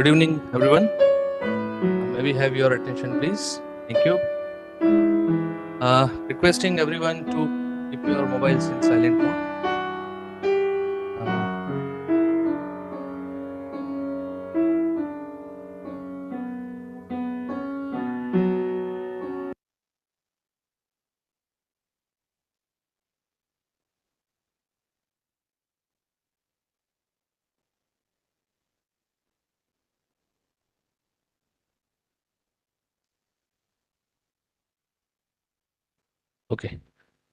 Good evening, everyone. May we have your attention, please? Thank you. Requesting everyone to keep your mobiles in silent mode. Okay.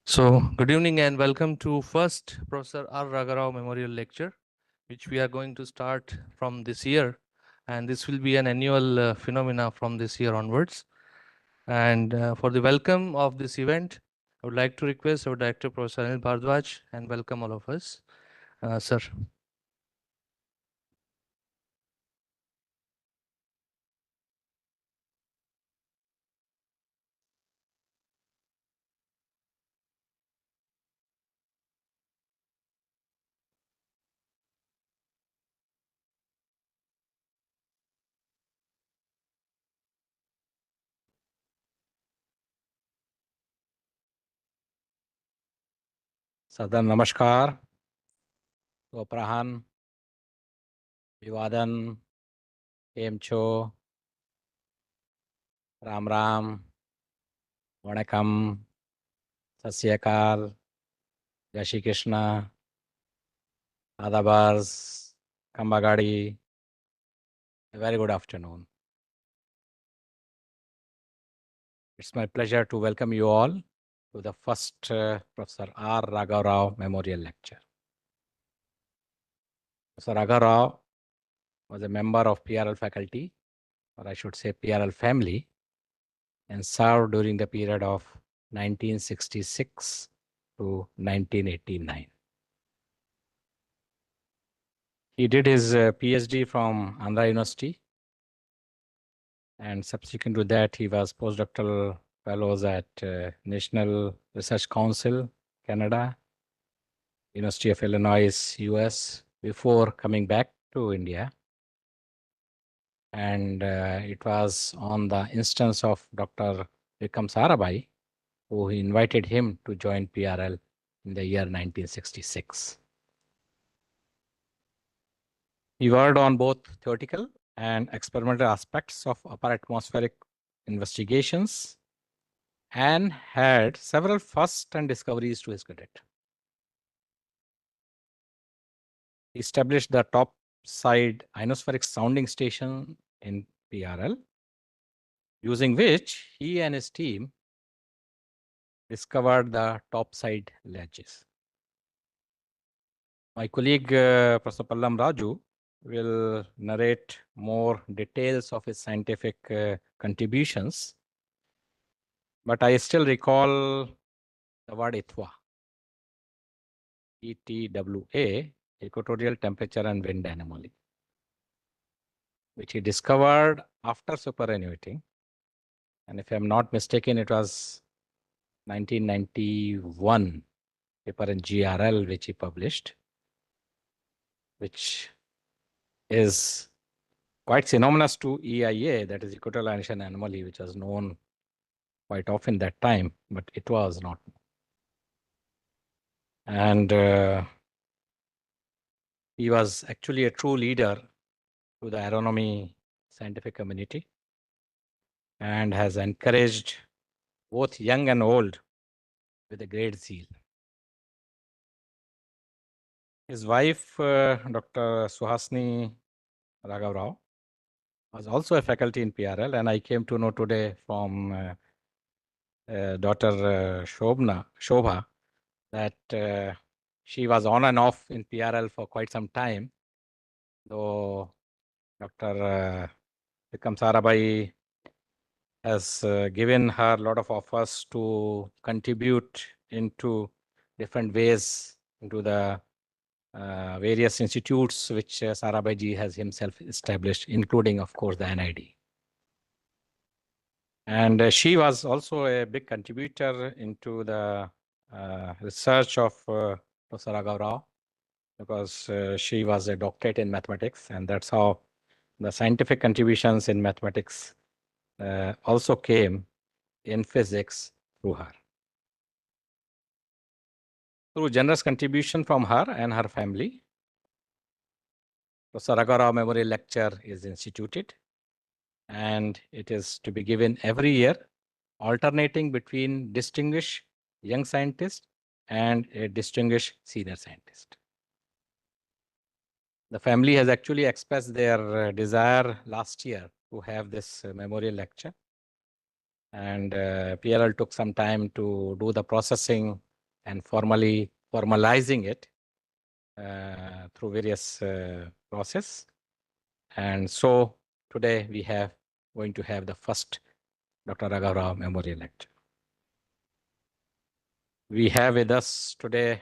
So, good evening and welcome to first Professor R. Raghavarao Memorial Lecture, which we are going to start from this year. And this will be an annual phenomena from this year onwards. And for the welcome of this event, I would like to request our Director, Professor Anil Bhardwaj, and welcome all of us. Sir. Sadan Namaskar, Goprahan, Vivadan, Emcho, Ram Ram, Vanakam, Sasyakal, Jashi Krishna, Adabars, Kambagadi. A very good afternoon. It's my pleasure to welcome you all to the first Professor R. Raghavarao Memorial Lecture. Professor Raghavarao was a member of PRL faculty, or I should say PRL family, and served during the period of 1966 to 1989. He did his PhD from Andhra University, and subsequent to that, he was postdoctoral fellows at National Research Council, Canada, University of Illinois, US, before coming back to India. And it was on the instance of Dr. Vikram Sarabhai, who invited him to join PRL in the year 1966. He worked on both theoretical and experimental aspects of upper atmospheric investigations and had several firsts and discoveries to his credit. He established the topside ionospheric sounding station in PRL, using which he and his team discovered the topside ledges. My colleague, Professor Pallam Raju, will narrate more details of his scientific contributions, but I still recall the word ETWA, ETWA, equatorial temperature and wind anomaly, which he discovered after superannuating. And if I'm not mistaken, it was 1991 paper in GRL, which he published, which is quite synonymous to EIA, that is equatorial ionization anomaly, which was known quite often that time, but it was not. And he was actually a true leader to the aeronomy scientific community and has encouraged both young and old with a great zeal. His wife, Dr. Suhasini Raghavarao, was also a faculty in PRL, and I came to know today from daughter Shobha, that she was on and off in PRL for quite some time, though Dr. Vikram Sarabhai has given her a lot of offers to contribute into different ways into the various institutes which Sarabhai ji has himself established, including, of course, the NID. And she was also a big contributor into the research of Professor Raghavarao, because she was a doctorate in mathematics, and that's how the scientific contributions in mathematics also came in physics through her. Through generous contribution from her and her family, Professor Raghavarao Memorial Lecture is instituted, and it is to be given every year, alternating between distinguished young scientist and a distinguished senior scientist. The family has actually expressed their desire last year to have this memorial lecture. And PLL took some time to do the processing and formalizing it through various process. And so today we have going to have the first Dr. Raghavarao Memorial Lecture. We have with us today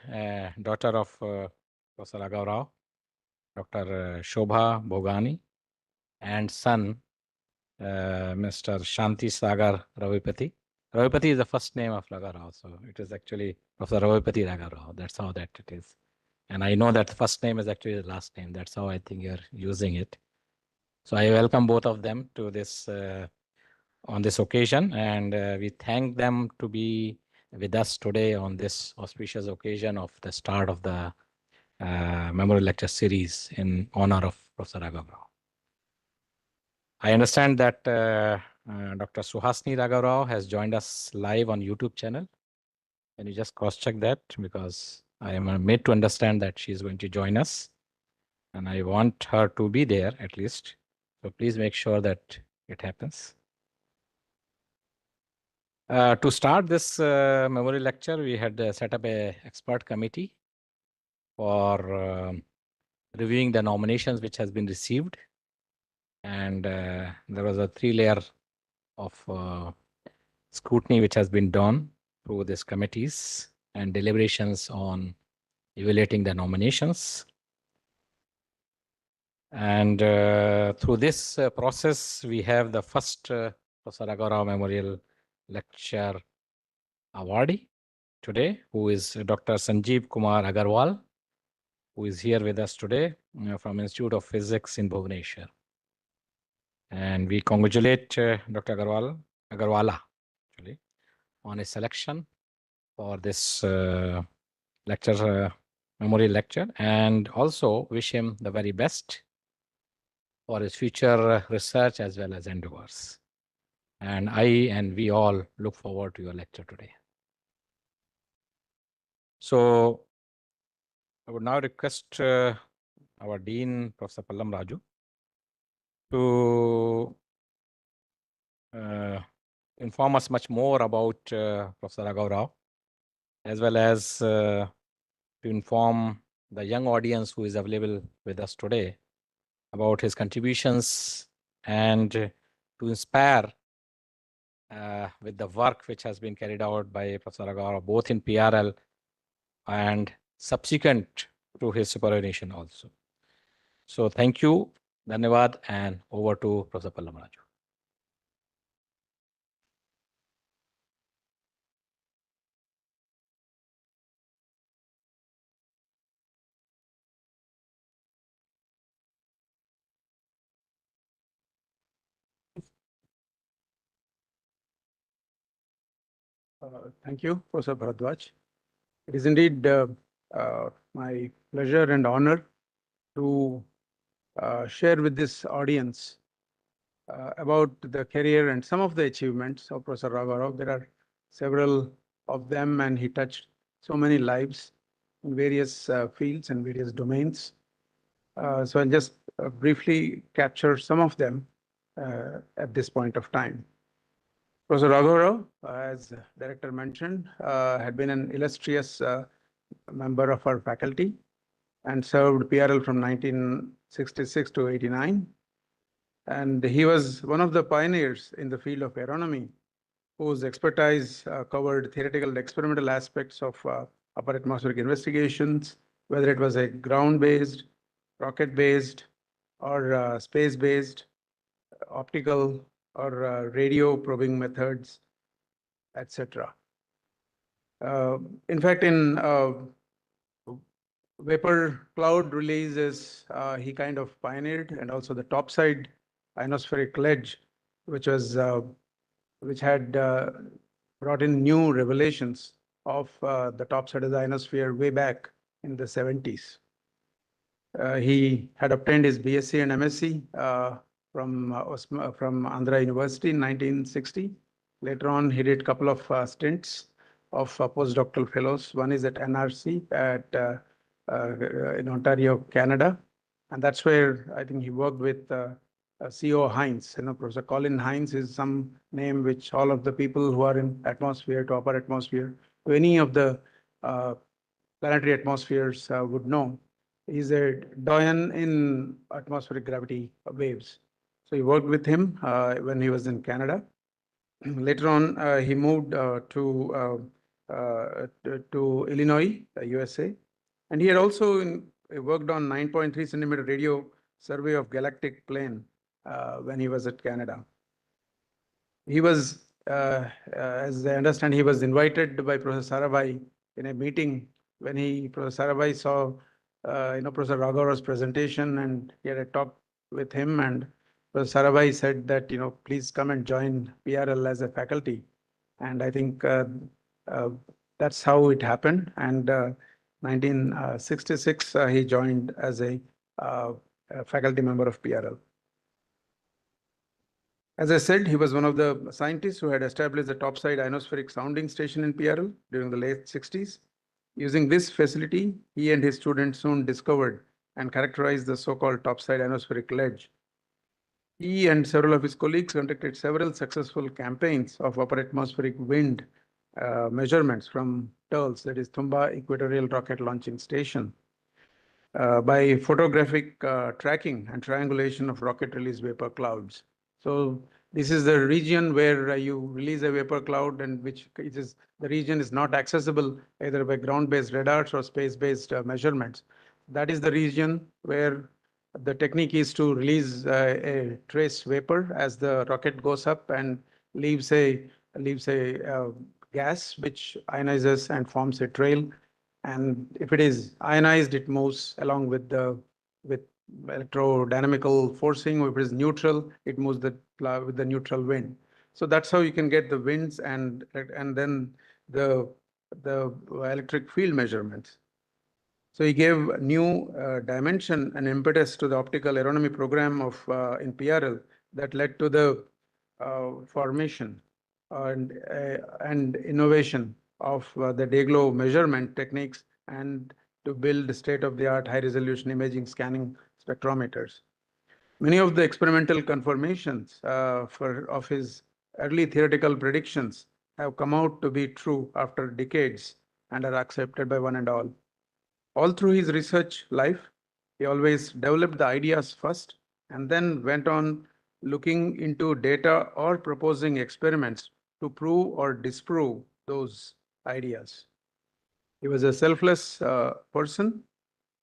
daughter of Professor Raghavarao, Dr. Shobha Bhogani, and son, Mr. Shanti Sagar Ravipati. Ravipati is the first name of Raghavarao, so it is actually Professor Ravipati Raghavarao. That's how that it is. And I know that the first name is actually the last name. That's how I think you're using it. So I welcome both of them to this on this occasion, and we thank them to be with us today on this auspicious occasion of the start of the memorial lecture series in honor of Professor Raghavarao. I understand that Dr. Suhasini Raghavarao has joined us live on YouTube channel. Can you just cross-check that? Because I am made to understand that she is going to join us, and I want her to be there at least. So please make sure that it happens. To start this memorial lecture, we had set up a expert committee for reviewing the nominations which has been received. And there was a 3-layer of scrutiny which has been done through these committees and deliberations on evaluating the nominations. And through this process, we have the first Professor Raghavarao Memorial Lecture awardee today, who is Dr. Sanjeev Kumar Agarwal, who is here with us today from Institute of Physics in Bhubaneswar. And we congratulate Dr. Agarwala actually, on his selection for this lecture, memorial lecture, and also wish him the very best for his future research as well as endeavors. And I and we all look forward to your lecture today. So I would now request our Dean, Professor Pallam Raju, to inform us much more about Professor Raghavarao, as well as to inform the young audience who is available with us today about his contributions and to inspire with the work which has been carried out by Professor Raghavarao, both in PRL and subsequent to his superannuation also. So thank you, Dhanyavad, and over to Professor Pallam Raju. Thank you, Professor Bharadwaj. It is indeed my pleasure and honor to share with this audience about the career and some of the achievements of Professor Raghavarao. There are several of them, and he touched so many lives in various fields and various domains. So I'll just briefly capture some of them at this point of time. Professor Raghavarao, as Director mentioned, had been an illustrious member of our faculty and served PRL from 1966 to 89. And he was one of the pioneers in the field of aeronomy, whose expertise covered theoretical and experimental aspects of upper atmospheric investigations, whether it was a ground-based, rocket-based, or space-based, optical or radio probing methods, etc. In fact, in vapor cloud release is he kind of pioneered, and also the topside ionospheric ledge, which was which had brought in new revelations of the topside of the ionosphere way back in the 70s. He had obtained his BSc and MSc from Andhra University in 1960. Later on, he did a couple of stints of postdoctoral fellows. One is at NRC in Ontario, Canada, and that's where I think he worked with CO Hines. Professor Colin Hines is some name which all of the people who are in atmosphere to upper atmosphere, to any of the planetary atmospheres would know. He's a doyen in atmospheric gravity waves. So he worked with him when he was in Canada. Later on, he moved to Illinois, USA, and he had also worked on 9.3 centimeter radio survey of galactic plane when he was at Canada. He was, as I understand, he was invited by Professor Sarabhai in a meeting when Professor Sarabhai saw, Professor Raghavaro's presentation, and he had a talk with him, and Professor Sarabhai said that, please come and join PRL as a faculty. And I think that's how it happened. And 1966, he joined as a faculty member of PRL. As I said, he was one of the scientists who had established the topside ionospheric sounding station in PRL during the late 60s. Using this facility, he and his students soon discovered and characterized the so-called topside ionospheric ledge. He and several of his colleagues conducted several successful campaigns of upper atmospheric wind measurements from TERLS, that is Tumba Equatorial Rocket Launching Station, by photographic tracking and triangulation of rocket release vapor clouds. So this is the region where you release a vapor cloud, and the region is not accessible either by ground-based radars or space-based measurements. That is the region where the technique is to release a trace vapor as the rocket goes up and leaves a gas which ionizes and forms a trail. And if it is ionized, it moves along with electrodynamical forcing. If it is neutral, it moves with the neutral wind. So that's how you can get the winds and then the electric field measurements. So he gave new dimension and impetus to the optical aeronomy program of in PRL that led to the formation and innovation of the Day-Glow measurement techniques and to build state-of-the-art high-resolution imaging scanning spectrometers. Many of the experimental confirmations of his early theoretical predictions have come out to be true after decades and are accepted by one and all. All through his research life, he always developed the ideas first and then went on looking into data or proposing experiments to prove or disprove those ideas. He was a selfless person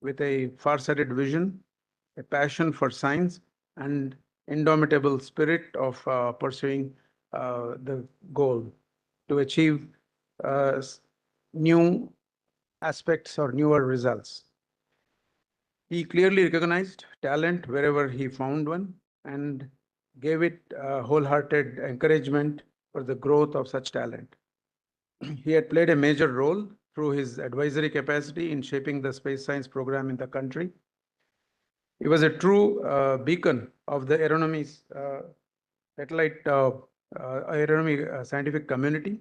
with a far-sighted vision, a passion for science, and indomitable spirit of pursuing the goal to achieve new aspects or newer results. He clearly recognized talent wherever he found one and gave it wholehearted encouragement for the growth of such talent. He had played a major role through his advisory capacity in shaping the space science program in the country. He was a true beacon of the satellite aeronomy scientific community,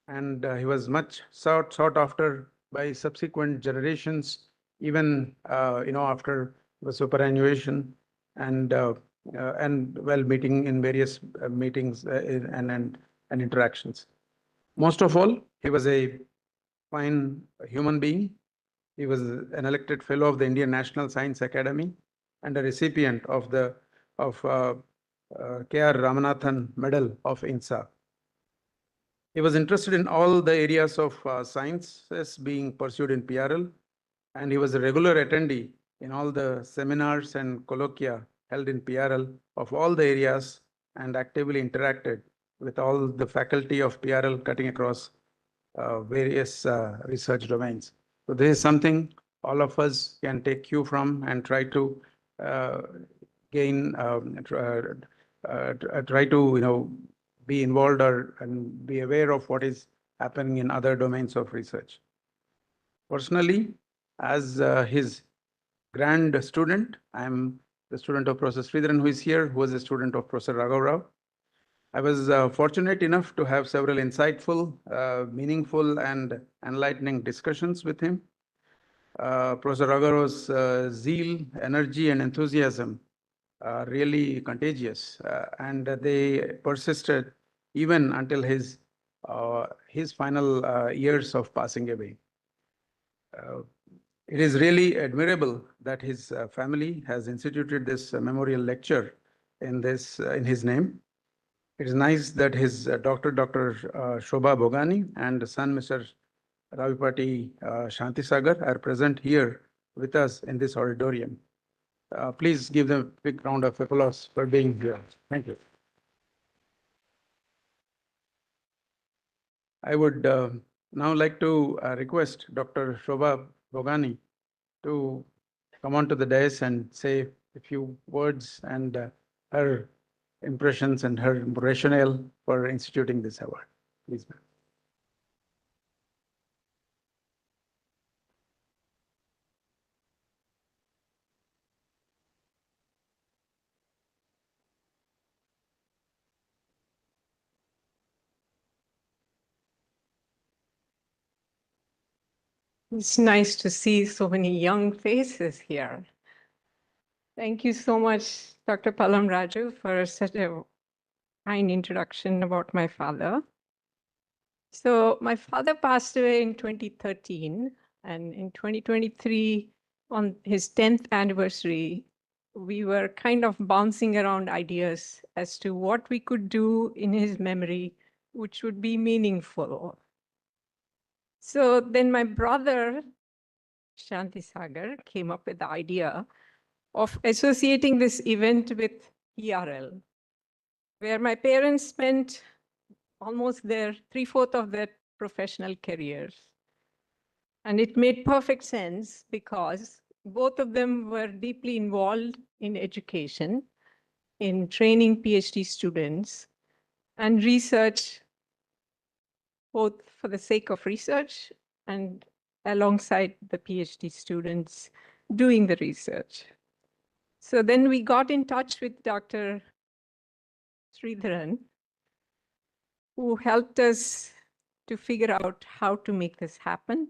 and he was much sought after by subsequent generations, even after the superannuation and while meeting in various meetings and interactions. Most of all, he was a fine human being. He was an elected fellow of the Indian National Science Academy and a recipient of the K.R. Ramanathan Medal of INSA. He was interested in all the areas of sciences being pursued in PRL, and he was a regular attendee in all the seminars and colloquia held in PRL of all the areas and actively interacted with all the faculty of PRL cutting across various research domains. So this is something all of us can take cue from and try to gain, try to, be involved and be aware of what is happening in other domains of research. Personally, as his grand student, I am the student of Professor Sridharan, who is here, who was a student of Professor Raghavarao. I was fortunate enough to have several insightful, meaningful, and enlightening discussions with him. Professor Raghavaro's zeal, energy, and enthusiasm are really contagious, and they persisted even until his final years of passing away. It is really admirable that his family has instituted this memorial lecture in his name. It is nice that his Dr. Shobha Bhogani and son, Mr. Ravipati Shantisagar, are present here with us in this auditorium. Please give them a big round of applause for being here. Thank you. I would now like to request Dr. Shobha Bhogani to come onto the dais and say a few words and her impressions and her rationale for instituting this award. Please, ma'am. It's nice to see so many young faces here. Thank you so much, Dr. Palam Raju, for such a kind introduction about my father. So my father passed away in 2013, and in 2023, on his 10th anniversary, we were kind of bouncing around ideas as to what we could do in his memory, which would be meaningful. So then my brother, Shanti Sagar, came up with the idea of associating this event with PRL, where my parents spent almost their 3/4 of their professional careers. And it made perfect sense because both of them were deeply involved in education, in training PhD students, and research, both for the sake of research and alongside the PhD students doing the research. So then we got in touch with Dr. Sridharan, who helped us to figure out how to make this happen.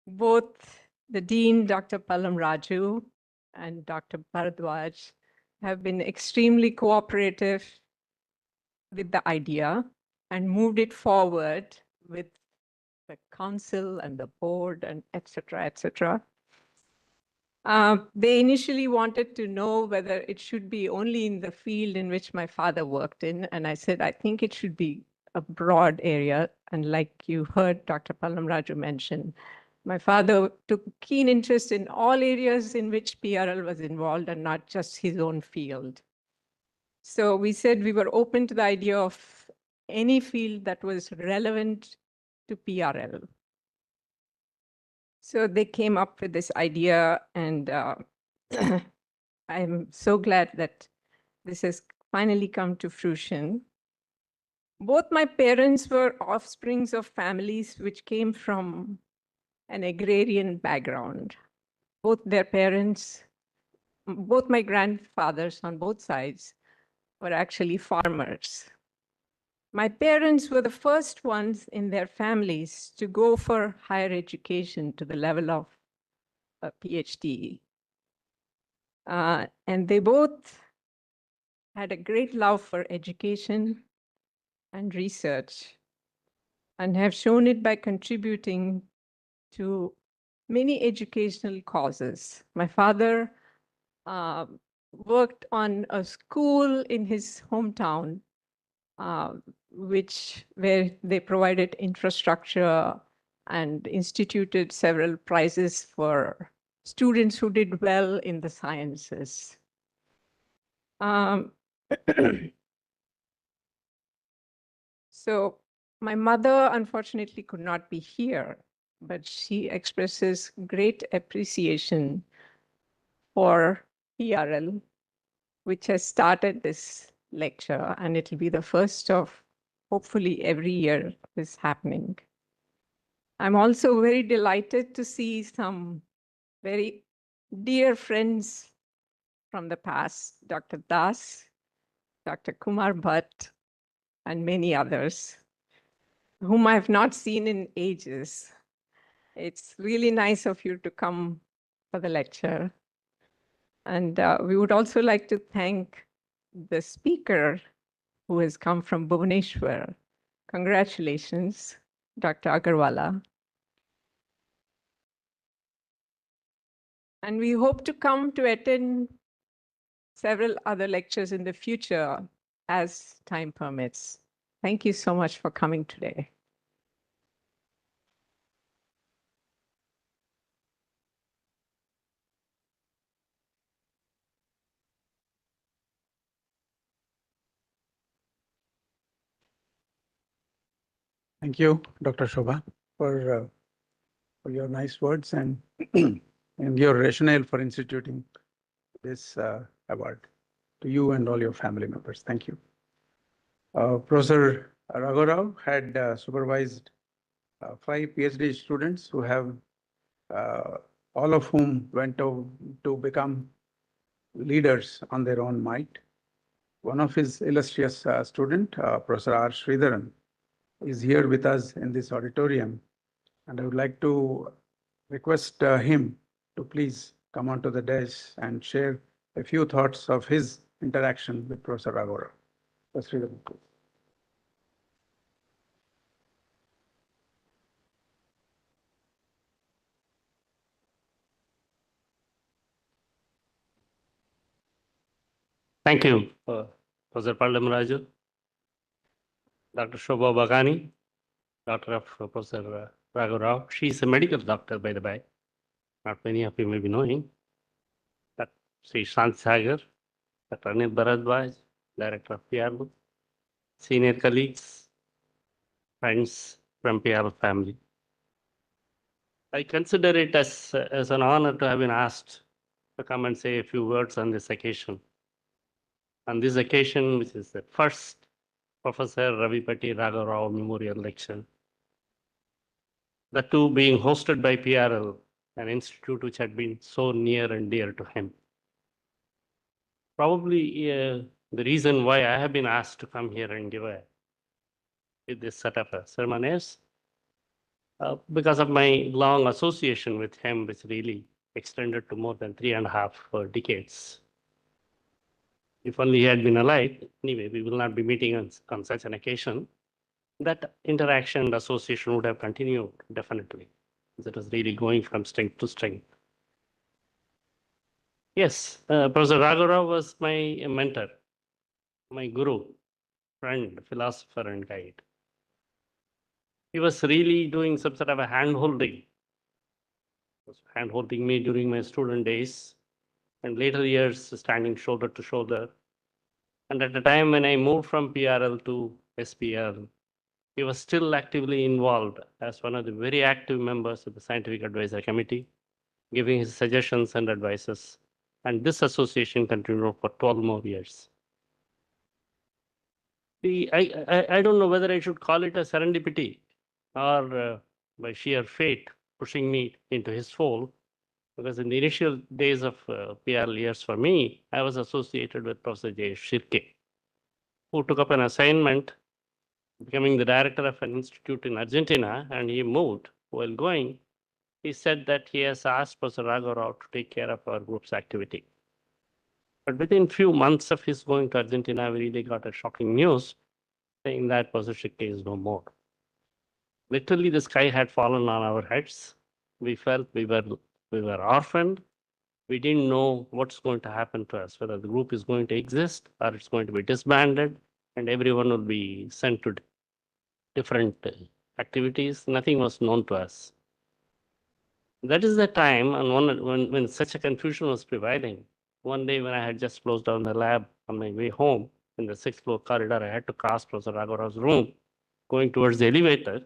Both the Dean, Dr. Palam Raju, and Dr. Bharadwaj have been extremely cooperative with the idea and moved it forward with the council and the board and et cetera, et cetera. They initially wanted to know whether it should be only in the field in which my father worked in. And I said, I think it should be a broad area. And like you heard Dr. Palam Raju mention, my father took keen interest in all areas in which PRL was involved and not just his own field. So we said we were open to the idea of any field that was relevant to PRL. So they came up with this idea, and I'm so glad that this has finally come to fruition. Both my parents were offsprings of families which came from an agrarian background. Both their parents, both my grandfathers on both sides, were actually farmers. My parents were the first ones in their families to go for higher education to the level of a PhD. And they both had a great love for education and research and have shown it by contributing to many educational causes. My father worked on a school in his hometown, where they provided infrastructure and instituted several prizes for students who did well in the sciences. So my mother, unfortunately, could not be here, but she expresses great appreciation for PRL, which has started this lecture, and it will be the first of hopefully every year this happening. I'm also very delighted to see some very dear friends from the past, Dr. Das, Dr. Kumar Bhatt, and many others whom I have not seen in ages. It's really nice of you to come for the lecture. And we would also like to thank the speaker who has come from Bhubaneswar. Congratulations, Dr. Agarwala. And we hope to come to attend several other lectures in the future as time permits. Thank you so much for coming today. Thank you, Dr. Shobha, for your nice words and, and your rationale for instituting this award to you and all your family members. Thank you. Professor Raghavarao had supervised 5 PhD students who have, all of whom went to become leaders on their own might. One of his illustrious student, Professor R. Sridharan, is here with us in this auditorium. And I would like to request him to please come onto the dais and share a few thoughts of his interaction with Professor Raghavarao. Professor Sridharan, please. Thank you, Professor Pallam, Dr. Shobha Bagani, daughter of Professor Raghavarao. She is a medical doctor, by the way. Not many of you may be knowing. That Sri Shant Sagar, Dr. Anil Bharadwaj, Director of PRL, senior colleagues, friends from PRL family. I consider it as an honor to have been asked to come and say a few words on this occasion. On this occasion, which is the first Professor Ravipati Raghavarao Memorial Lecture, the two being hosted by PRL, an institute which had been so near and dear to him. Probably the reason why I have been asked to come here and give this set of a sermon is because of my long association with him, which really extended to more than 3.5 decades. If only he had been alive, anyway, we will not be meeting on such an occasion. That interaction and association would have continued, definitely. It was really going from strength to strength. Yes, Professor Raghavarao was my mentor, my guru, friend, philosopher, and guide. He was really doing some sort of a hand-holding. He was hand-holding me during my student days and later years standing shoulder to shoulder. And at the time when I moved from PRL to SPL, he was still actively involved as one of the very active members of the Scientific Advisory Committee, giving his suggestions and advices. And this association continued for 12 more years. I don't know whether I should call it a serendipity or by sheer fate pushing me into his fold, because in the initial days of PRL years for me, I was associated with Professor J. Shirke, who took up an assignment becoming the director of an institute in Argentina, and he moved. While going, he said that he has asked Professor Raghavarao to take care of our group's activity. But within few months of his going to Argentina, we really got a shocking news saying that Professor Shirke is no more. Literally, the sky had fallen on our heads. We felt we were orphaned. We didn't know what's going to happen to us, whether the group is going to exist or it's going to be disbanded, and everyone will be sent to different activities. Nothing was known to us. That is the time, and when such a confusion was prevailing, one day when I had just closed down the lab on my way home in the 6th floor corridor, I had to cross Professor Raghavarao's room, going towards the elevator.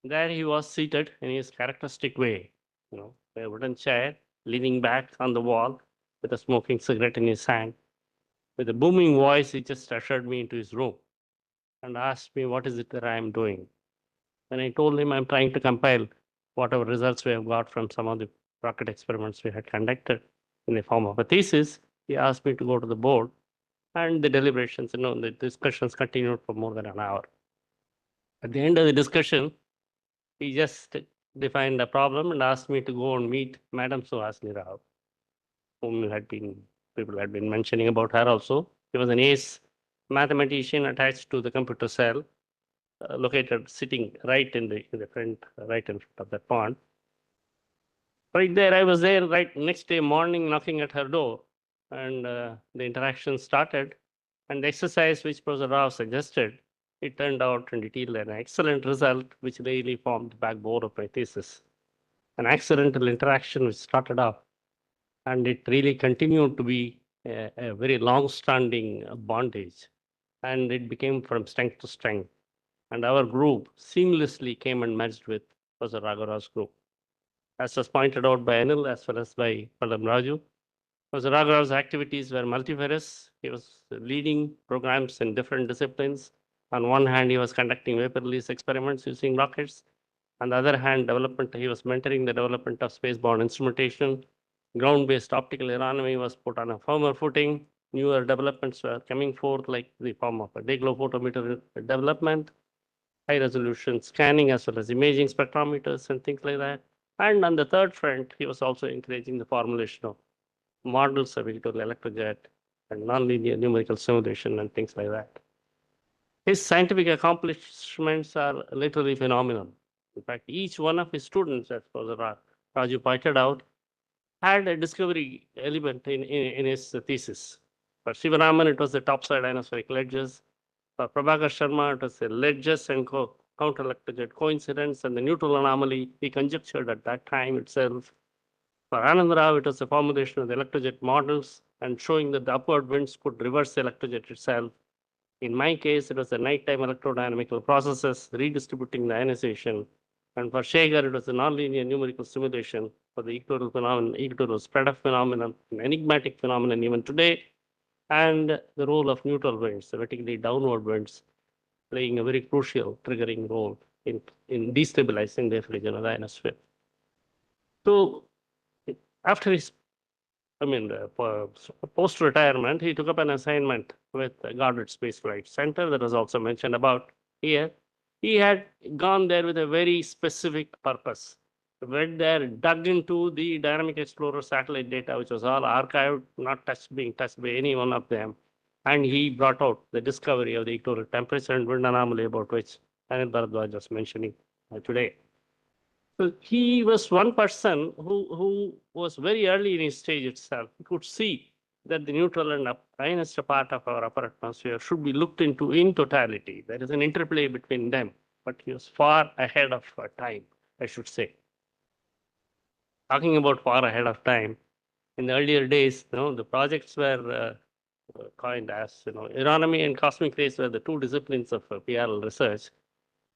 There he was seated in his characteristic way, a wooden chair, leaning back on the wall with a smoking cigarette in his hand. With a booming voice, he just ushered me into his room and asked me what is it that I am doing. And I told him I'm trying to compile whatever results we have got from some of the rocket experiments we had conducted in the form of a thesis. He asked me to go to the board, and the deliberations, the discussions continued for more than an hour. At the end of the discussion, he just defined a problem and asked me to go and meet Madam Suhasini Rao, whom people had been mentioning about her also. He was an ace mathematician attached to the computer cell, located sitting right in the front, right in front of that pond. Right there, I was there right next day morning knocking at her door, and the interaction started. And the exercise which Professor Rao suggested, it turned out and it yielded an excellent result, which really formed the backbone of my thesis. An accidental interaction which started off, and it really continued to be a very long-standing bondage, and it became from strength to strength. And our group seamlessly came and merged with Professor Raghavarao's group. As was pointed out by Anil as well as by Palam Raju, Professor Raghavaro's activities were multifarious. He was leading programs in different disciplines. On one hand, he was conducting vapor release experiments using rockets. On the other hand, he was mentoring the development of spaceborne instrumentation. Ground-based optical astronomy was put on a firmer footing. Newer developments were coming forth, like the form of a day-glow photometer development, high-resolution scanning, as well as imaging spectrometers and things like that. And on the third front, he was also encouraging the formulation of models of electrojet and nonlinear numerical simulation and things like that. His scientific accomplishments are literally phenomenal. In fact, each one of his students, as Professor Raju pointed out, had a discovery element in his thesis. For Shivaraman, it was the topside ionospheric ledges. For Prabhakar Sharma, it was the ledges and counter-electrojet coincidence and the neutral anomaly he conjectured at that time itself. For Anand Rao, it was the formulation of the electrojet models and showing that the upward winds could reverse the electrojet itself. In my case, it was the nighttime electrodynamical processes redistributing the ionization. And for Shager, it was the nonlinear numerical simulation for the equatorial phenomenon, equatorial spread of phenomenon, an enigmatic phenomenon even today, and the role of neutral winds, the vertically downward winds, playing a very crucial triggering role in destabilizing the region of the ionosphere. So after his post-retirement, he took up an assignment with Goddard Space Flight Center that was also mentioned about here. He had gone there with a very specific purpose. He went there, dug into the Dynamic Explorer satellite data, which was all archived, not being touched by any one of them. And he brought out the discovery of the equatorial temperature and wind anomaly, about which Anil Bharadwaj was mentioning today. So he was one person who was very early in his stage itself. He could see that the neutral and ionized part of our upper atmosphere should be looked into in totality. There is an interplay between them, but he was far ahead of time, I should say. Talking about far ahead of time, in the earlier days, the projects were coined as, astronomy and cosmic rays were the two disciplines of PRL research.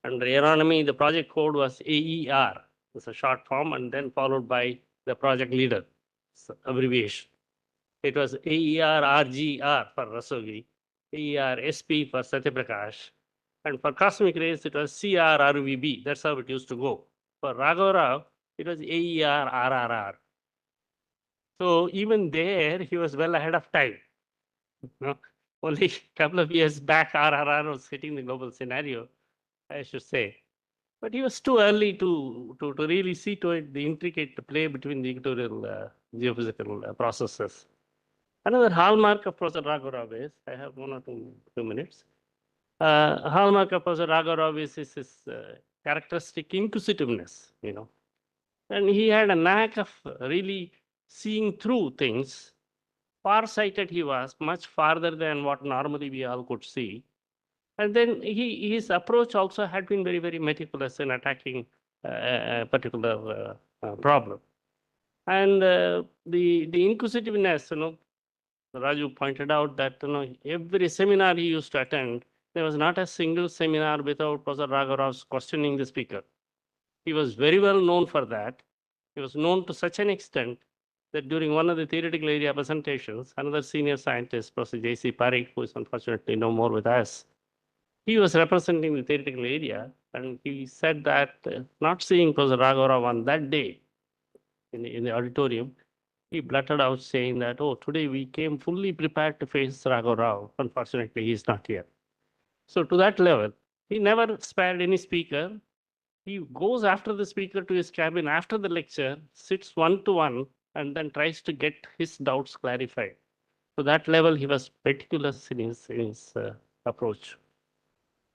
Under astronomy, the project code was AER. It's a short form, and then followed by the project leader, abbreviation. It was AER RGR for Rasogi, AER SP for Satyaprakash, and for cosmic rays, it was CR RVB. That's how it used to go. For Raghavarao, it was AER RRR. So even there, he was well ahead of time. Only a couple of years back, RRR was hitting the global scenario, I should say. But he was too early to really see to it the intricate play between the equatorial geophysical processes. Another hallmark of Professor Raghavarao is, I have 1 or 2 minutes. Hallmark of Professor Raghavarao is his characteristic inquisitiveness, And he had a knack of really seeing through things. Far-sighted he was, much farther than what normally we all could see. And then his approach also had been very, very meticulous in attacking a particular problem. And the inquisitiveness, Raju pointed out that every seminar he used to attend, there was not a single seminar without Professor Raghavaro's questioning the speaker. He was very well known for that. He was known to such an extent that during one of the theoretical area presentations, another senior scientist, Professor J.C. Parikh, who is unfortunately no more with us, he was representing the theoretical area, and he said that not seeing Professor Raghavarao on that day in the auditorium, he blurted out saying that, oh, today we came fully prepared to face Raghavarao. Unfortunately, he is not here. So to that level, he never spared any speaker. He goes after the speaker to his cabin after the lecture, sits one-to-one, and then tries to get his doubts clarified. To that level, he was meticulous in his approach.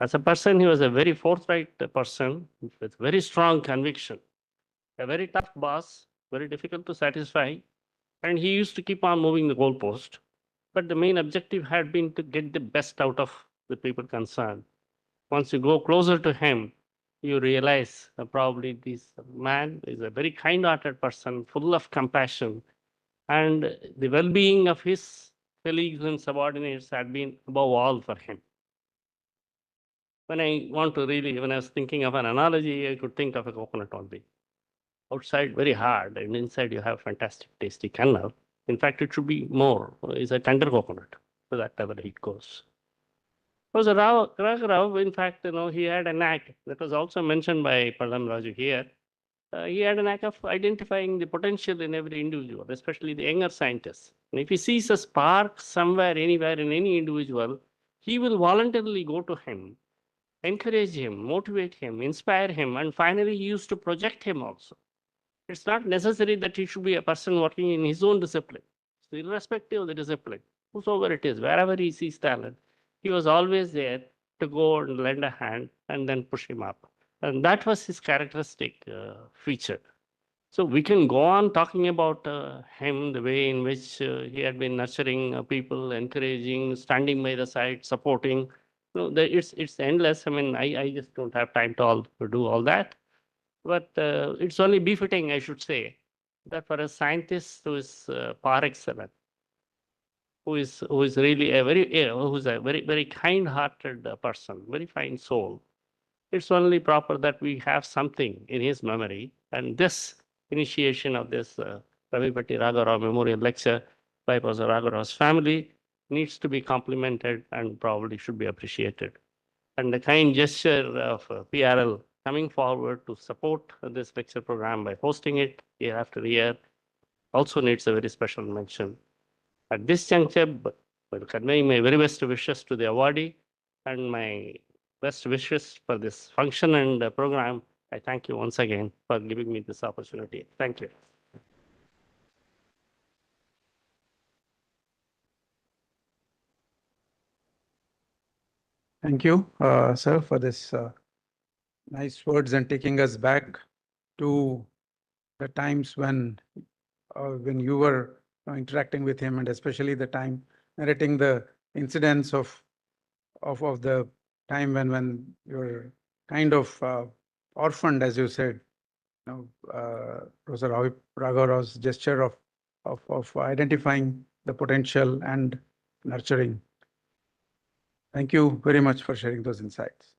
As a person, he was a very forthright person with very strong conviction, a very tough boss, very difficult to satisfy, and he used to keep on moving the goalpost. But the main objective had been to get the best out of the people concerned. Once you go closer to him, you realize probably this man is a very kind-hearted person, full of compassion, and the well-being of his colleagues and subordinates had been above all for him. When I was thinking of an analogy, I could think of a coconut only. Outside very hard, and inside you have fantastic tasty kernel. In fact, it should be more. It's a tender coconut. So that level it goes. So Raghavarao, in fact, he had a knack that was also mentioned by Palam Raju here. He had a knack of identifying the potential in every individual, especially the younger scientists. And if he sees a spark somewhere, anywhere in any individual, he will voluntarily go to him, encourage him, motivate him, inspire him, and finally he used to project him also. It's not necessary that he should be a person working in his own discipline. So irrespective of the discipline, whosoever it is, wherever he sees talent, he was always there to go and lend a hand and then push him up. And that was his characteristic feature. So we can go on talking about him, the way in which he had been nurturing people, encouraging, standing by the side, supporting. It's endless. I mean, I just don't have time to do all that. But it's only befitting, I should say, that for a scientist who is par excellence, who is really who's a very kind-hearted person, very fine soul, it's only proper that we have something in his memory. And this initiation of this Ravipati Raghavarao Memorial Lecture by Professor Raghavarav's family needs to be complimented and probably should be appreciated. And the kind gesture of PRL coming forward to support this lecture program by hosting it year after year also needs a very special mention. At this juncture, while conveying my very best wishes to the awardee and my best wishes for this function and program, I thank you once again for giving me this opportunity. Thank you. Thank you, sir, for this nice words and taking us back to the times when you were interacting with him, and especially the time narrating the incidents of the time when you were kind of orphaned, as you said. Professor Raghavarav's gesture of identifying the potential and nurturing. Thank you very much for sharing those insights.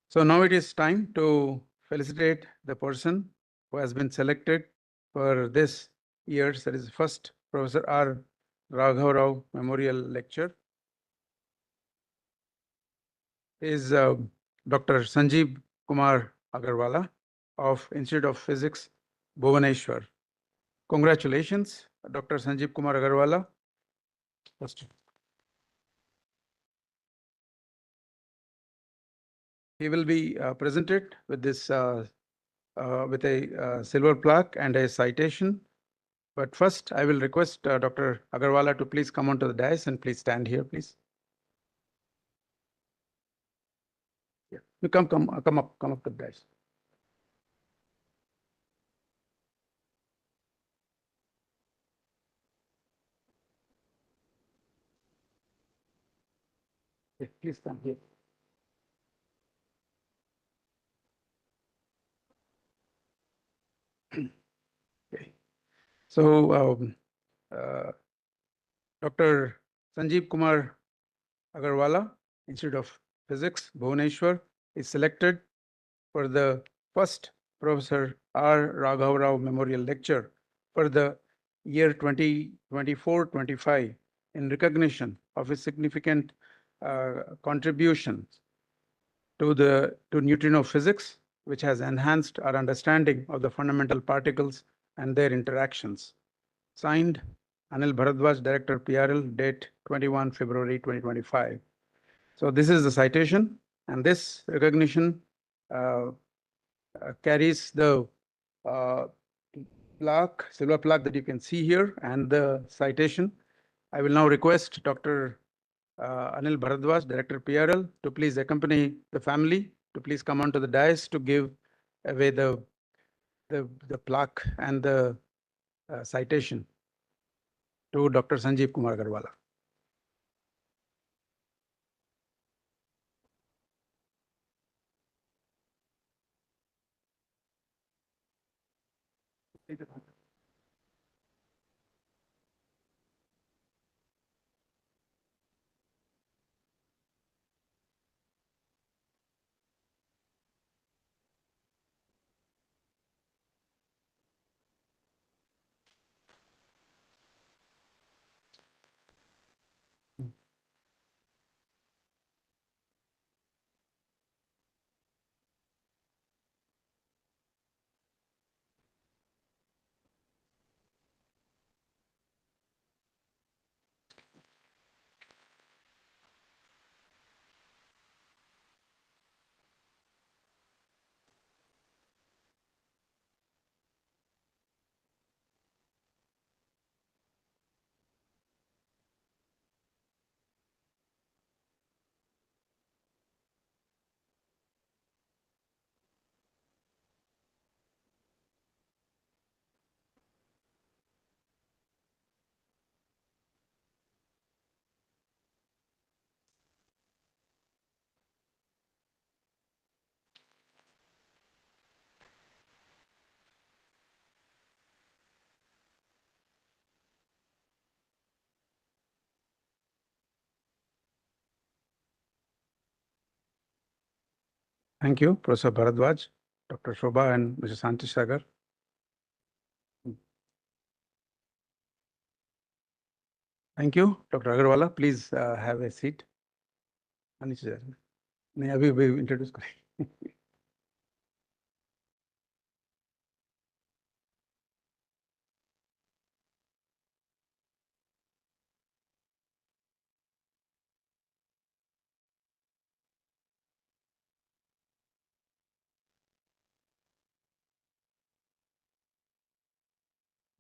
So now it is time to felicitate the person who has been selected for this year's, that is first Professor R. Raghavarao Memorial Lecture. Is Dr. Sanjeev Kumar Agarwala of Institute of Physics, Bhubaneswar. Congratulations, Dr. Sanjeev Kumar Agarwala. He will be presented with this with a silver plaque and a citation. But first, I will request Dr. Agarwala to please come onto the dais and please stand here, please. Yeah. You come up to the dais. Yeah, please stand here. Okay. So, Dr. Sanjeev Kumar Agarwala, Institute of Physics, Bhubaneswar, is selected for the first Professor R. Raghavarao Memorial Lecture for the year 2024-25 in recognition of his significant contributions to neutrino physics, which has enhanced our understanding of the fundamental particles and their interactions. Signed, Anil Bharadwaj, Director, PRL, date 21 February 2025. So this is the citation, and this recognition carries the plaque, silver plaque that you can see here, and the citation. I will now request Dr. Anil Bharadwaj, Director, PRL, to please accompany the family, to please come onto the dais to give away the plaque and the citation to Dr. Sanjeev Kumar Agarwala. Thank you, Professor Bharadwaj, Dr. Shobha, and Mr. Santi Sagar. Thank you, Dr. Agarwala. Please have a seat. Anish, नहीं अभी introduce करें.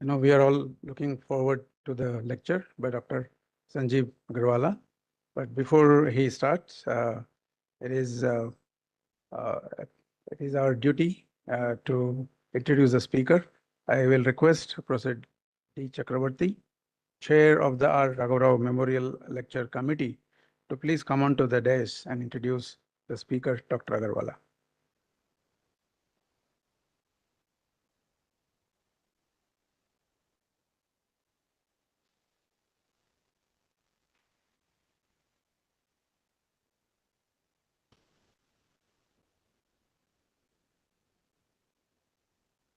We are all looking forward to the lecture by Dr. Sanjeev Agarwala. But before he starts, it is our duty to introduce the speaker. I will request Professor D. Chakravarti, Chair of the R. Raghavarao Memorial Lecture Committee, to please come onto the dais and introduce the speaker, Dr. Agarwala.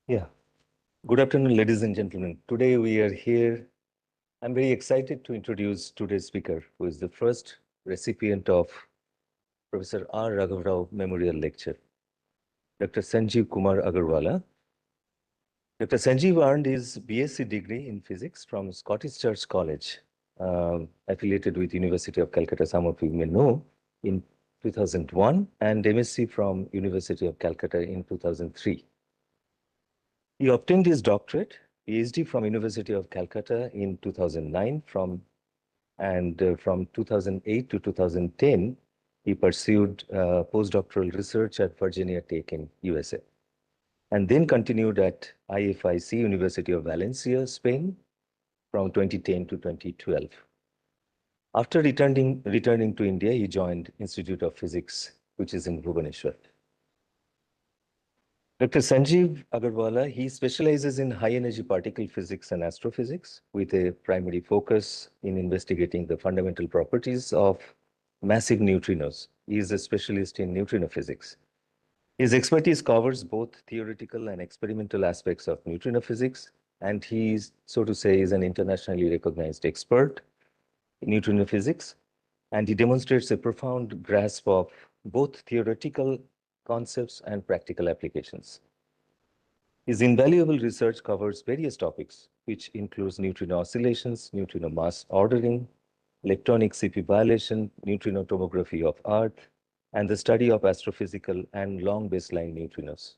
Yeah. Good afternoon, ladies and gentlemen. Today we are here. I'm very excited to introduce today's speaker, who is the first recipient of Professor R. Raghavarao Memorial Lecture, Dr. Sanjeev Kumar Agarwala. Dr. Sanjeev earned his BSc degree in physics from Scottish Church College, affiliated with University of Calcutta, some of you may know, in 2001, and MSc from University of Calcutta in 2003. He obtained his doctorate, PhD from University of Calcutta in 2009, from 2008 to 2010, he pursued postdoctoral research at Virginia Tech in USA, and then continued at IFIC, University of Valencia, Spain, from 2010 to 2012. After returning to India, he joined Institute of Physics, which is in Bhubaneswar. Dr. Sanjeev Agarwala, he specializes in high-energy particle physics and astrophysics, with a primary focus in investigating the fundamental properties of massive neutrinos. He is a specialist in neutrino physics. His expertise covers both theoretical and experimental aspects of neutrino physics, and he is, so to say, is an internationally recognized expert in neutrino physics, and he demonstrates a profound grasp of both theoretical concepts and practical applications. His invaluable research covers various topics, which includes neutrino oscillations, neutrino mass ordering, electronic CP violation, neutrino tomography of Earth, and the study of astrophysical and long baseline neutrinos.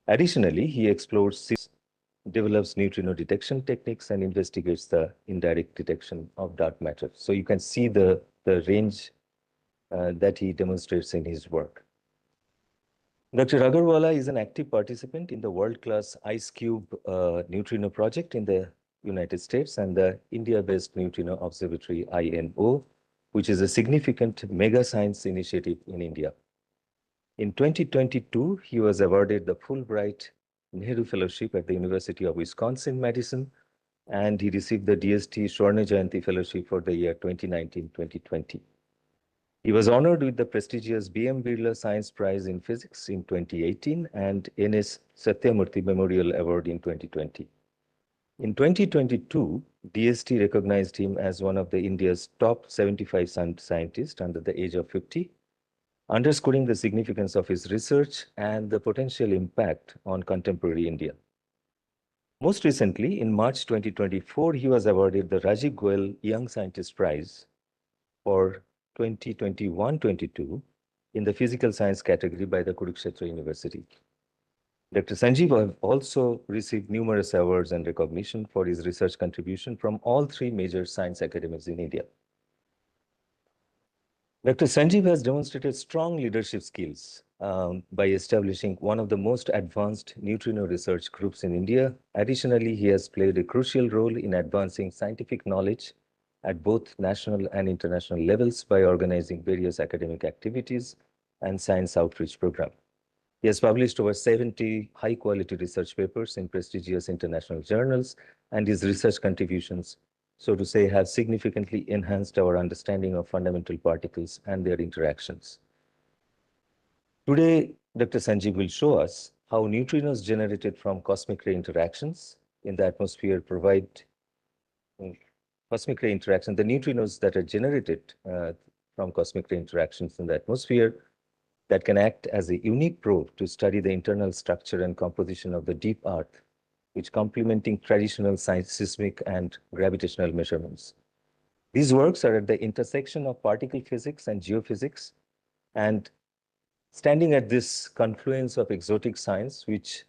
Additionally, he explores, develops neutrino detection techniques, and investigates the indirect detection of dark matter. So you can see the range that he demonstrates in his work. Dr. Raghavarao is an active participant in the world-class IceCube neutrino project in the United States and the India-based Neutrino Observatory INO, which is a significant mega science initiative in India. In 2022, he was awarded the Fulbright Nehru Fellowship at the University of Wisconsin-Madison, and he received the DST Swarna Jayanti Fellowship for the year 2019-2020. He was honored with the prestigious B.M. Birla Science Prize in Physics in 2018 and N.S. Satyamurthy Memorial Award in 2020. In 2022, DST recognized him as one of the India's top 75 scientists under the age of 50, underscoring the significance of his research and the potential impact on contemporary India. Most recently, in March 2024, he was awarded the Rajiv Goel Young Scientist Prize for 2021-22 in the physical science category by the Kurukshetra University. Dr. Sanjeev also received numerous awards and recognition for his research contribution from all three major science academies in India. Dr. Sanjeev has demonstrated strong leadership skills by establishing one of the most advanced neutrino research groups in India. Additionally, he has played a crucial role in advancing scientific knowledge at both national and international levels by organizing various academic activities and science outreach programs. He has published over 70 high-quality research papers in prestigious international journals, and his research contributions, so to say, have significantly enhanced our understanding of fundamental particles and their interactions. Today, Dr. Sanjeev will show us how neutrinos generated from cosmic ray interactions in the atmosphere provide cosmic ray interaction, the neutrinos that are generated from cosmic ray interactions in the atmosphere that can act as a unique probe to study the internal structure and composition of the deep Earth, which complementing traditional seismic and gravitational measurements. These works are at the intersection of particle physics and geophysics, and standing at this confluence of exotic science, which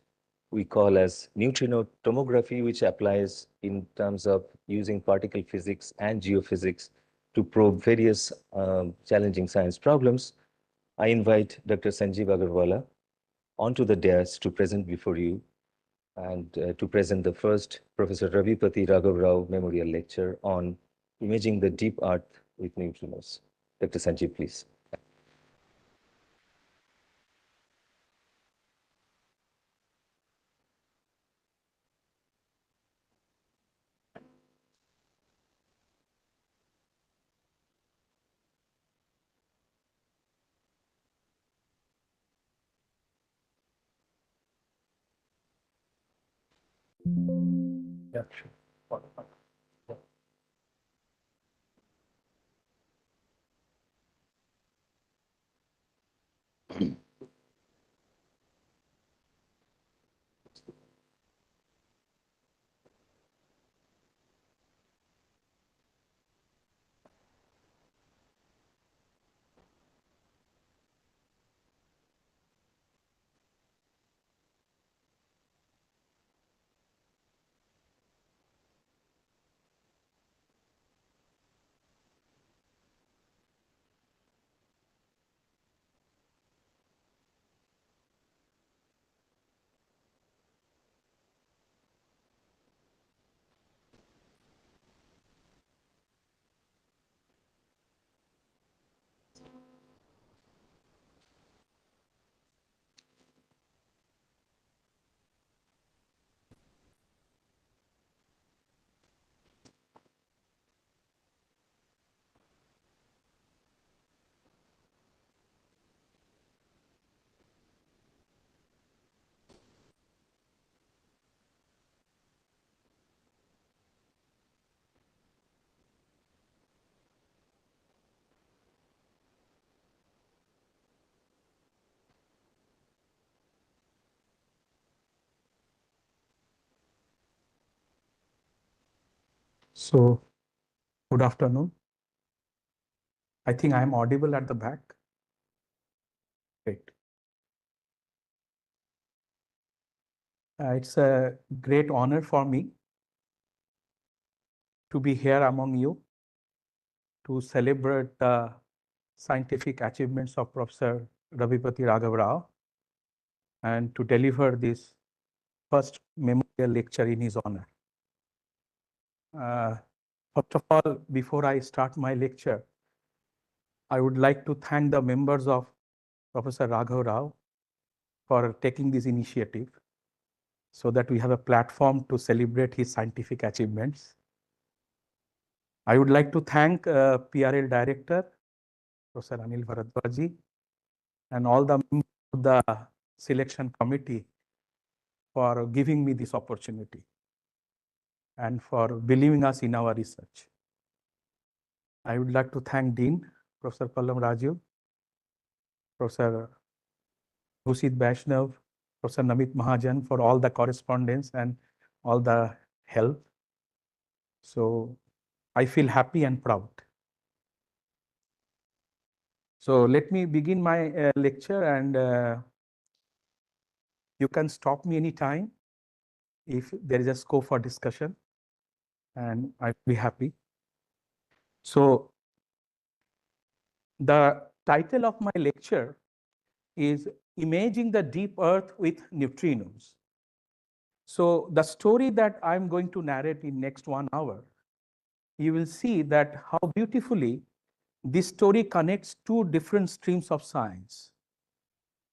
we call as neutrino tomography, which applies in terms of using particle physics and geophysics to probe various challenging science problems, I invite Dr. Sanjeev Agarwala onto the dais to present before you and to present the first Professor Ravipati Raghavarao Memorial Lecture on imaging the deep Earth with neutrinos. Dr. Sanjeev, please. Yeah, sure. So, good afternoon. I think I am audible at the back. Great. It's a great honor for me to be here among you to celebrate the scientific achievements of Professor Ravipati Raghavarao and to deliver this first memorial lecture in his honor. First of all, before I start my lecture, I would like to thank the members of Professor Raghavarao for taking this initiative so that we have a platform to celebrate his scientific achievements. I would like to thank PRL Director, Professor Anil Bharadwaji, and all the members of the selection committee for giving me this opportunity and for believing us in our research. I would like to thank Dean, Professor Pallam Raju, Professor Bhusit Vaishnav, Professor Namit Mahajan for all the correspondence and all the help. So I feel happy and proud. So let me begin my lecture, and you can stop me anytime if there is a scope for discussion, and I'll be happy. So the title of my lecture is Imaging the Deep Earth with Neutrinos. So the story that I'm going to narrate in next 1 hour, you will see that how beautifully this story connects two different streams of science,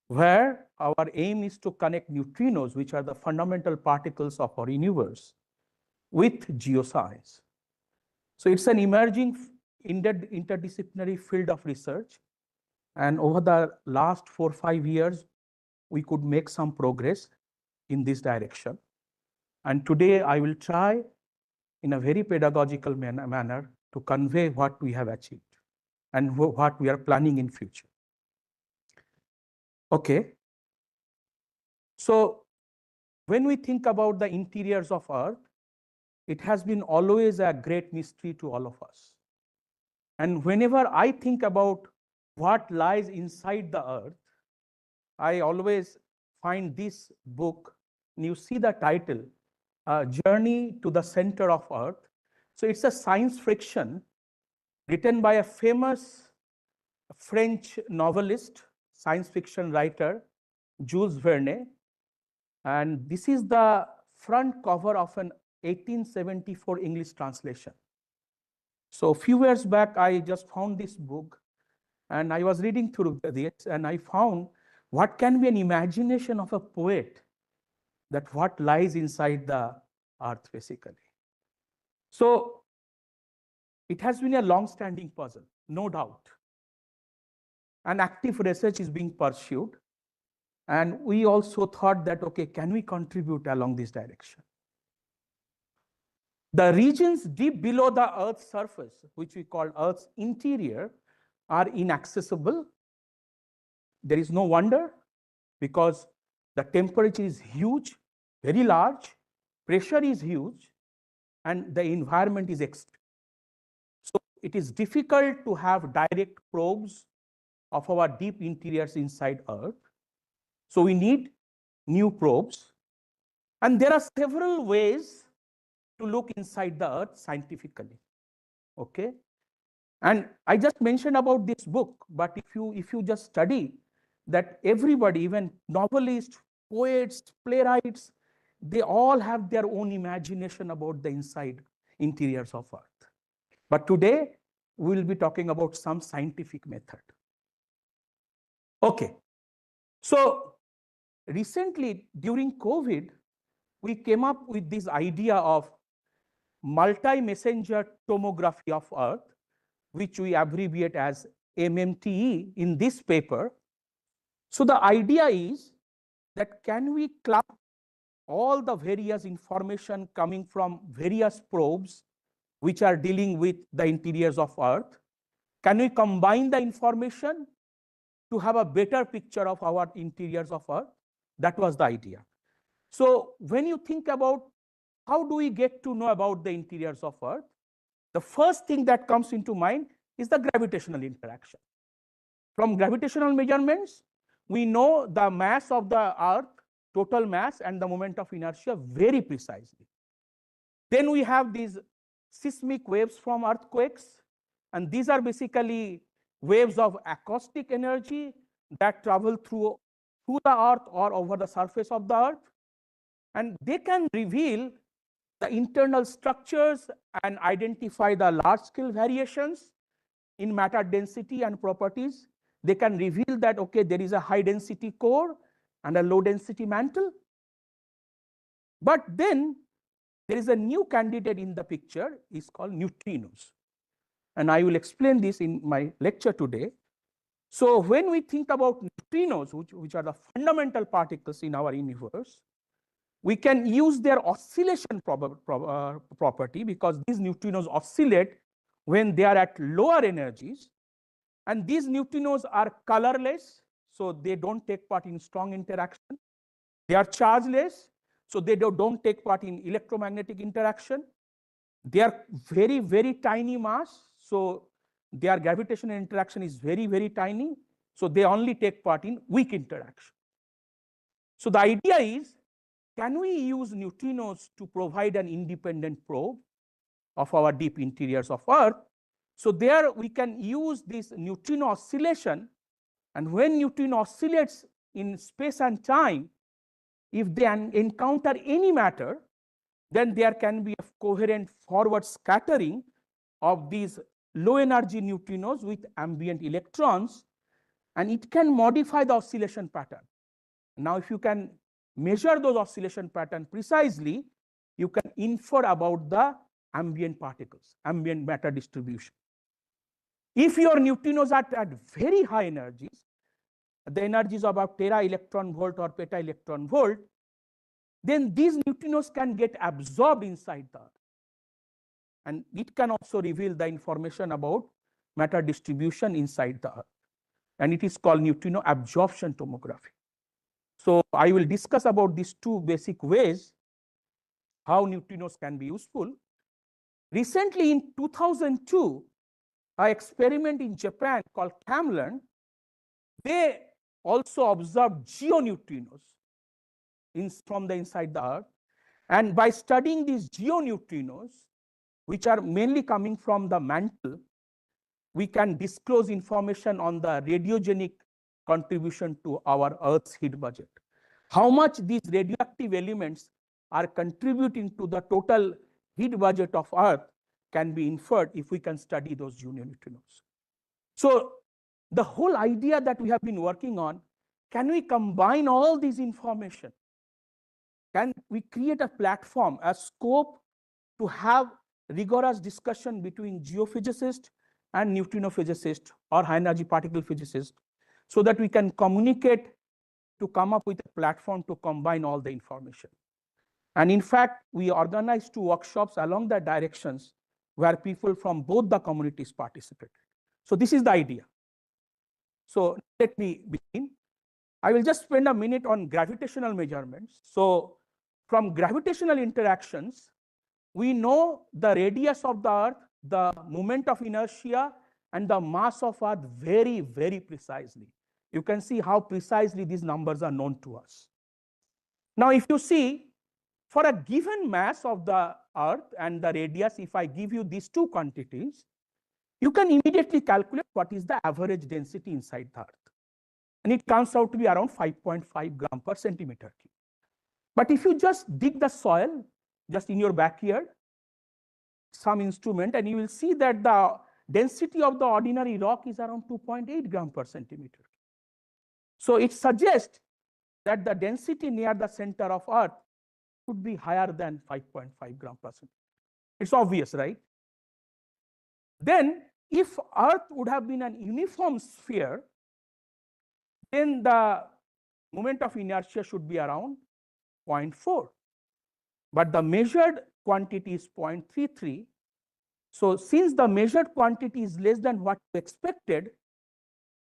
where our aim is to connect neutrinos, which are the fundamental particles of our universe, with geoscience. So it's an emerging interdisciplinary field of research. And over the last 4 or 5 years, we could make some progress in this direction. And today I will try in a very pedagogical manner to convey what we have achieved and what we are planning in future. Okay. So when we think about the interiors of Earth, it has been always a great mystery to all of us. And whenever I think about what lies inside the Earth, I always find this book, and you see the title, Journey to the Center of Earth. So it's a science fiction written by a famous French novelist, science fiction writer, Jules Verne. And this is the front cover of an 1874 English translation. So a few years back, I just found this book and I was reading through this and I found what can be an imagination of a poet, that what lies inside the Earth basically. So it has been a long-standing puzzle, no doubt. And active research is being pursued. And we also thought that, okay, can we contribute along this direction? The regions deep below the Earth's surface, which we call Earth's interior, are inaccessible. There is no wonder, because the temperature is huge, very large, pressure is huge, and the environment is extreme. So it is difficult to have direct probes of our deep interiors inside Earth. So we need new probes. And there are several ways to look inside the Earth scientifically. Okay. And I just mentioned about this book, but if you just study that, everybody, even novelists, poets, playwrights, they all have their own imagination about the interiors of Earth. But today we will be talking about some scientific method. Okay. So recently during COVID, we came up with this idea of multi-messenger tomography of Earth, which we abbreviate as MMTE in this paper. So the idea is that can we club all the various information coming from various probes which are dealing with the interiors of Earth? Can we combine the information to have a better picture of our interiors of Earth? That was the idea. So when you think about how do we get to know about the interiors of Earth, the first thing that comes into mind is the gravitational interaction. From gravitational measurements, we know the mass of the Earth, total mass, and the moment of inertia very precisely. Then we have these seismic waves from earthquakes, and these are basically waves of acoustic energy that travel through the Earth or over the surface of the Earth, and they can reveal the internal structures and identify the large-scale variations in matter density and properties. They can reveal that, okay, there is a high-density core and a low-density mantle. But then there is a new candidate in the picture, is called neutrinos. And I will explain this in my lecture today. So when we think about neutrinos, which are the fundamental particles in our universe, we can use their oscillation property, because these neutrinos oscillate when they are at lower energies. And these neutrinos are colorless, so they don't take part in strong interaction. They are chargeless, so they don't take part in electromagnetic interaction. They are very, very tiny mass, so their gravitational interaction is very, very tiny, so they only take part in weak interaction. So the idea is, can we use neutrinos to provide an independent probe of our deep interiors of Earth? So there we can use this neutrino oscillation, and when neutrino oscillates in space and time, if they encounter any matter, then there can be a coherent forward scattering of these low energy neutrinos with ambient electrons, and it can modify the oscillation pattern. Now, if you can measure those oscillation pattern precisely, you can infer about the ambient particles, ambient matter distribution. If your neutrinos are at very high energies, the energies about tera electron volt or peta electron volt, then these neutrinos can get absorbed inside the Earth. And it can also reveal the information about matter distribution inside the Earth. And it is called neutrino absorption tomography. So I will discuss about these two basic ways how neutrinos can be useful. Recently in 2002, an experiment in Japan called Camlern, they also observed geoneutrinos from the inside the Earth. And by studying these geoneutrinos, which are mainly coming from the mantle, we can disclose information on the radiogenic contribution to our Earth's heat budget. How much these radioactive elements are contributing to the total heat budget of Earth can be inferred if we can study those geoneutrinos. So the whole idea that we have been working on, can we combine all these information? Can we create a platform, a scope to have rigorous discussion between geophysicists and neutrino physicists or high energy particle physicists, so that we can communicate to come up with a platform to combine all the information? And in fact, we organized 2 workshops along the directions where people from both the communities participated. So this is the idea. So let me begin. I will just spend a minute on gravitational measurements. So from gravitational interactions, we know the radius of the Earth, the moment of inertia, and the mass of Earth very, very precisely. You can see how precisely these numbers are known to us. Now, if you see, for a given mass of the Earth and the radius, if I give you these 2 quantities, you can immediately calculate what is the average density inside the Earth. And it comes out to be around 5.5 gram per centimeter cube. But if you just dig the soil, just in your backyard, some instrument, and you will see that the density of the ordinary rock is around 2.8 gram per centimeter. So it suggests that the density near the center of Earth could be higher than 5.5 gram per centimeter. It's obvious, right? Then if Earth would have been an uniform sphere, then the moment of inertia should be around 0.4. But the measured quantity is 0.33. So since the measured quantity is less than what you expected,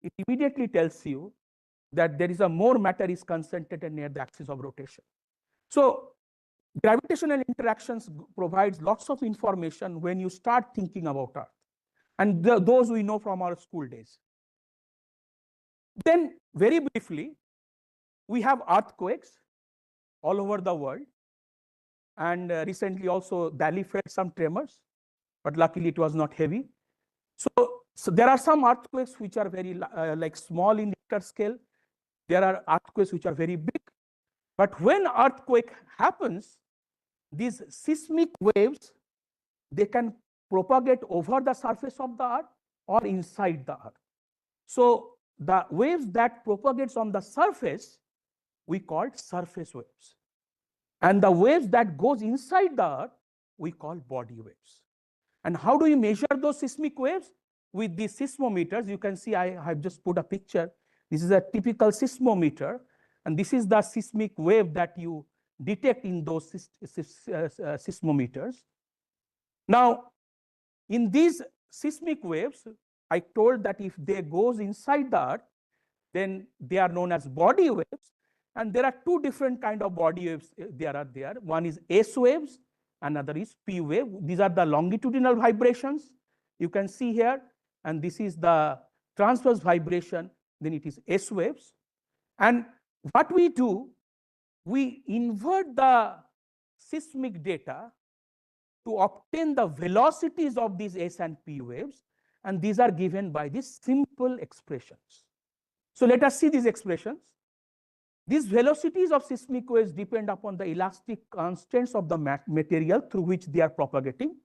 it immediately tells you that there is a more matter is concentrated near the axis of rotation. So gravitational interactions provides lots of information when you start thinking about Earth. And those we know from our school days. Then very briefly, we have earthquakes all over the world. And recently also Delhi felt some tremors, but luckily it was not heavy. So there are some earthquakes which are very like small in Richter scale. There are earthquakes which are very big. But when earthquake happens, these seismic waves, they can propagate over the surface of the Earth or inside the Earth. So the waves that propagates on the surface, we call surface waves. And the waves that goes inside the Earth, we call body waves. And how do you measure those seismic waves? With the seismometers. You can see I have just put a picture. This is a typical seismometer. And this is the seismic wave that you detect in those seismometers. Now, in these seismic waves, I told that if they goes inside the Earth, then they are known as body waves. And there are two different kind of body waves there. One is S waves, another is P wave. These are the longitudinal vibrations you can see here. And this is the transverse vibration, then it is S waves. And what we do, we invert the seismic data to obtain the velocities of these S and P waves. And these are given by these simple expressions. So let us see these expressions. These velocities of seismic waves depend upon the elastic constants of the material through which they are propagating,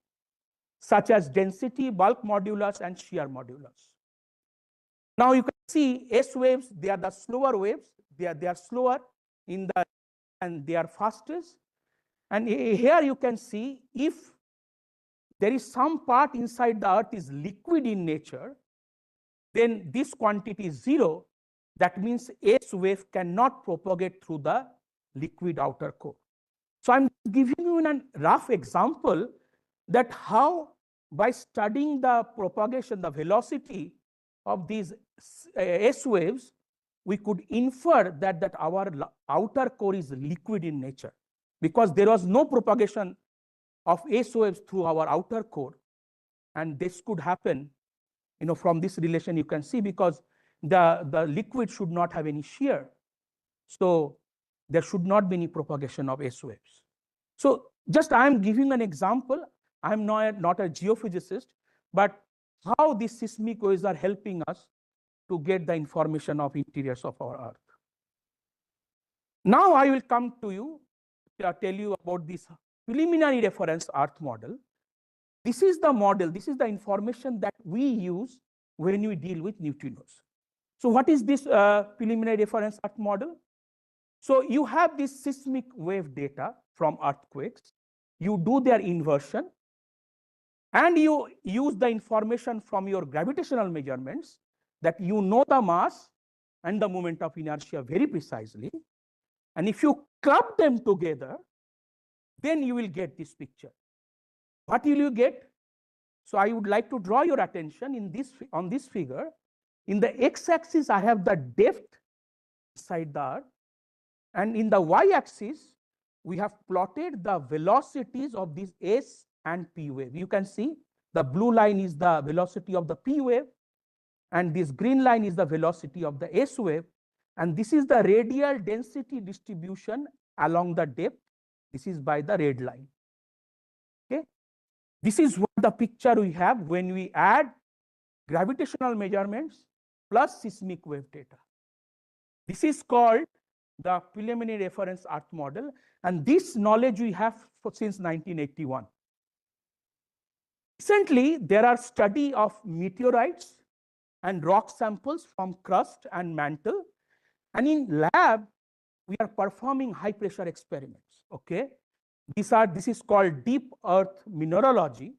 such as density, bulk modulus, and shear modulus. Now you can see S waves, they are the slower waves. They are slower in the, and they are fastest. And here you can see if there is some part inside the Earth is liquid in nature, then this quantity is 0. That means S wave cannot propagate through the liquid outer core. So I'm giving you a rough example that how by studying the propagation, the velocity of these S waves, we could infer that our outer core is liquid in nature, because there was no propagation of S waves through our outer core. And this could happen, from this relation you can see, because the liquid should not have any shear. So there should not be any propagation of S waves. So just I am giving an example. I am not a geophysicist, but how these seismic waves are helping us to get the information of interiors of our Earth. Now I will come to you to tell you about this preliminary reference Earth model. This is the model, this is the information that we use when we deal with neutrinos. So what is this preliminary reference Earth model? So you have this seismic wave data from earthquakes, you do their inversion, and you use the information from your gravitational measurements that you know the mass and the moment of inertia very precisely. And if you club them together, then you will get this picture. What will you get? So I would like to draw your attention on this figure. In the x-axis, I have the depth inside the Earth. And in the y-axis, we have plotted the velocities of these S and P wave. You can see the blue line is the velocity of the P wave, and this green line is the velocity of the S wave. And this is the radial density distribution along the depth. This is by the red line. Okay. This is what the picture we have when we add gravitational measurements plus seismic wave data. This is called the preliminary reference Earth model, and this knowledge we have since 1981. Recently, there are study of meteorites and rock samples from crust and mantle, and in lab, we are performing high pressure experiments. Okay, this is called deep earth mineralogy.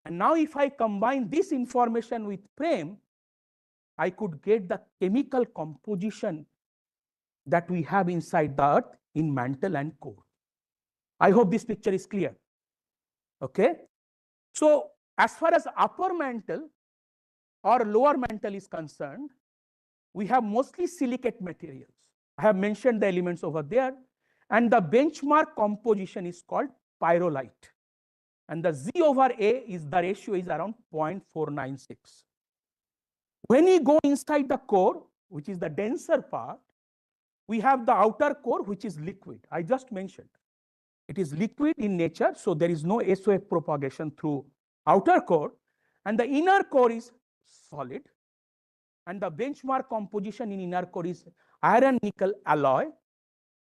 And now if I combine this information with PREM, I could get the chemical composition that we have inside the Earth in mantle and core. I hope this picture is clear. Okay. So as far as upper mantle or lower mantle is concerned, we have mostly silicate materials. I have mentioned the elements over there. and the benchmark composition is called pyrrolite. And the Z over A is the ratio is around 0.496. When we go inside the core, which is the denser part, we have the outer core, which is liquid. I just mentioned it is liquid in nature, so there is no S wave propagation through outer core, and the inner core is solid, and the benchmark composition in inner core is iron nickel alloy,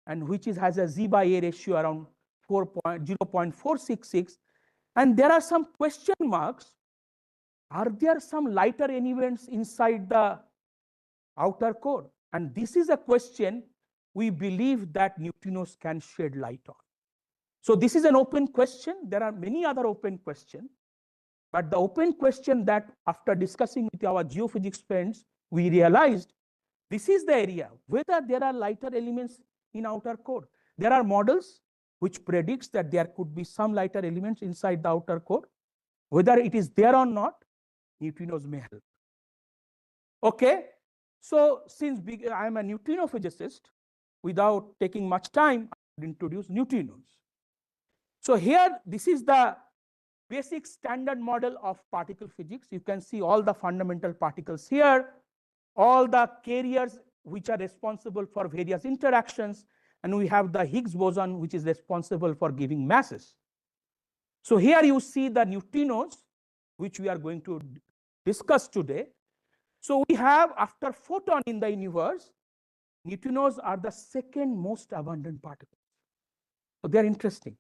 and which has a Z by A ratio around 0.466. And there are some question marks. Are there some lighter elements inside the outer core? And this is a question we believe that neutrinos can shed light on. So this is an open question. There are many other open questions, but the open question that after discussing with our geophysics friends, we realized this is the area whether there are lighter elements in outer core. There are models which predicts that there could be some lighter elements inside the outer core. Whether it is there or not, neutrinos may help. Okay, so since I am a neutrino physicist, without taking much time, I will introduce neutrinos. So here, this is the basic standard model of particle physics. You can see all the fundamental particles here, all the carriers which are responsible for various interactions, and we have the Higgs boson, which is responsible for giving masses. So here you see the neutrinos, which we are going to discuss today. So we have, after photon in the universe, neutrinos are the second most abundant particles. So they are interesting.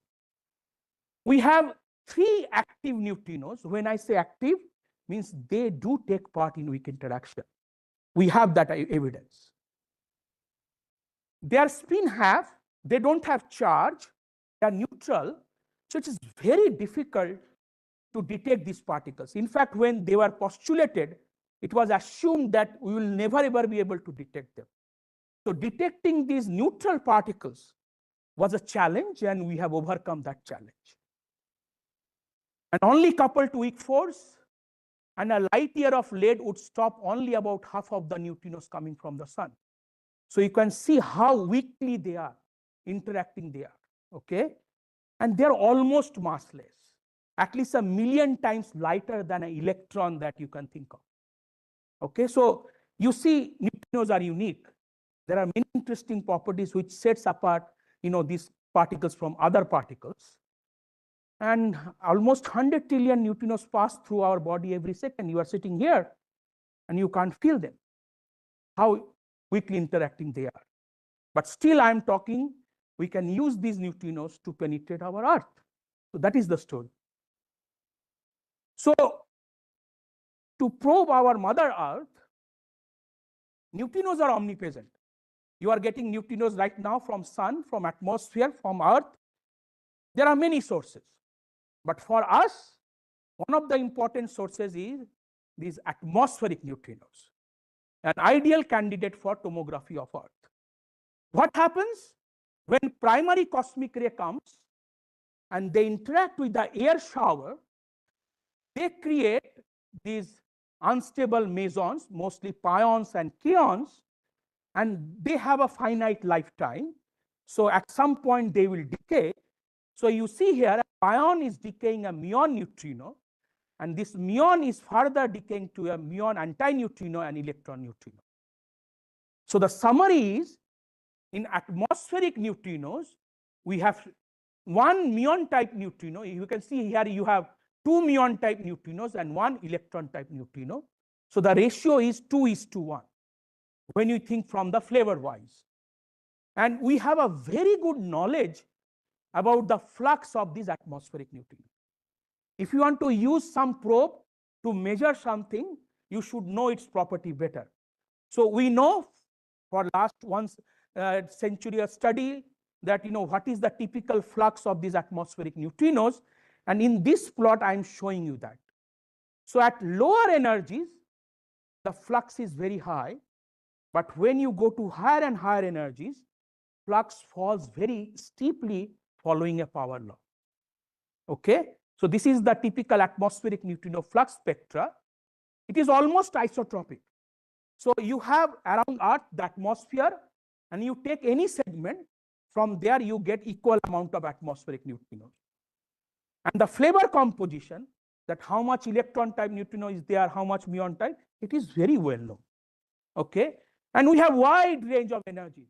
We have 3 active neutrinos. When I say active, means they do take part in weak interaction. We have that evidence. They are spin half, they don't have charge, they are neutral, so it is very difficult to detect these particles. In fact, when they were postulated, it was assumed that we will never ever be able to detect them. So detecting these neutral particles was a challenge, and we have overcome that challenge. And only coupled to weak force, and a light year of lead would stop only about half of the neutrinos coming from the sun. So you can see how weakly they are interacting they are, okay? And they're almost massless, at least 1,000,000 times lighter than an electron that you can think of. Okay, so you see neutrinos are unique. There are many interesting properties which sets apart, these particles from other particles. And almost 100 trillion neutrinos pass through our body every second. You are sitting here and you can't feel them, how weakly interacting they are. But still I'm talking, we can use these neutrinos to penetrate our Earth. So that is the story. So to probe our Mother Earth, neutrinos are omnipresent. You are getting neutrinos right now from sun, from atmosphere, from Earth. There are many sources. But for us, one of the important sources is these atmospheric neutrinos, an ideal candidate for tomography of Earth. What happens when primary cosmic ray comes and they interact with the air shower? They create these unstable mesons, mostly pions and kaons, and they have a finite lifetime. So at some point they will decay. So you see here, a pion is decaying a muon neutrino, and this muon is further decaying to a muon antineutrino and electron neutrino. So the summary is, in atmospheric neutrinos, we have one muon type neutrino. You can see here you have 2 muon type neutrinos and 1 electron type neutrino. So the ratio is 2:1 when you think from the flavor wise. And we have a very good knowledge about the flux of these atmospheric neutrinos. If you want to use some probe to measure something, you should know its property better. So we know for last century of study that what is the typical flux of these atmospheric neutrinos, and in this plot I am showing you that. So at lower energies, the flux is very high, but when you go to higher and higher energies, flux falls very steeply following a power law. Okay, so this is the typical atmospheric neutrino flux spectra. It is almost isotropic. So you have around Earth the atmosphere, and you take any segment. from there you get equal amount of atmospheric neutrinos. And the flavor composition, that how much electron type neutrino is there, how much muon type, it is very well known. Okay, and we have wide range of energies.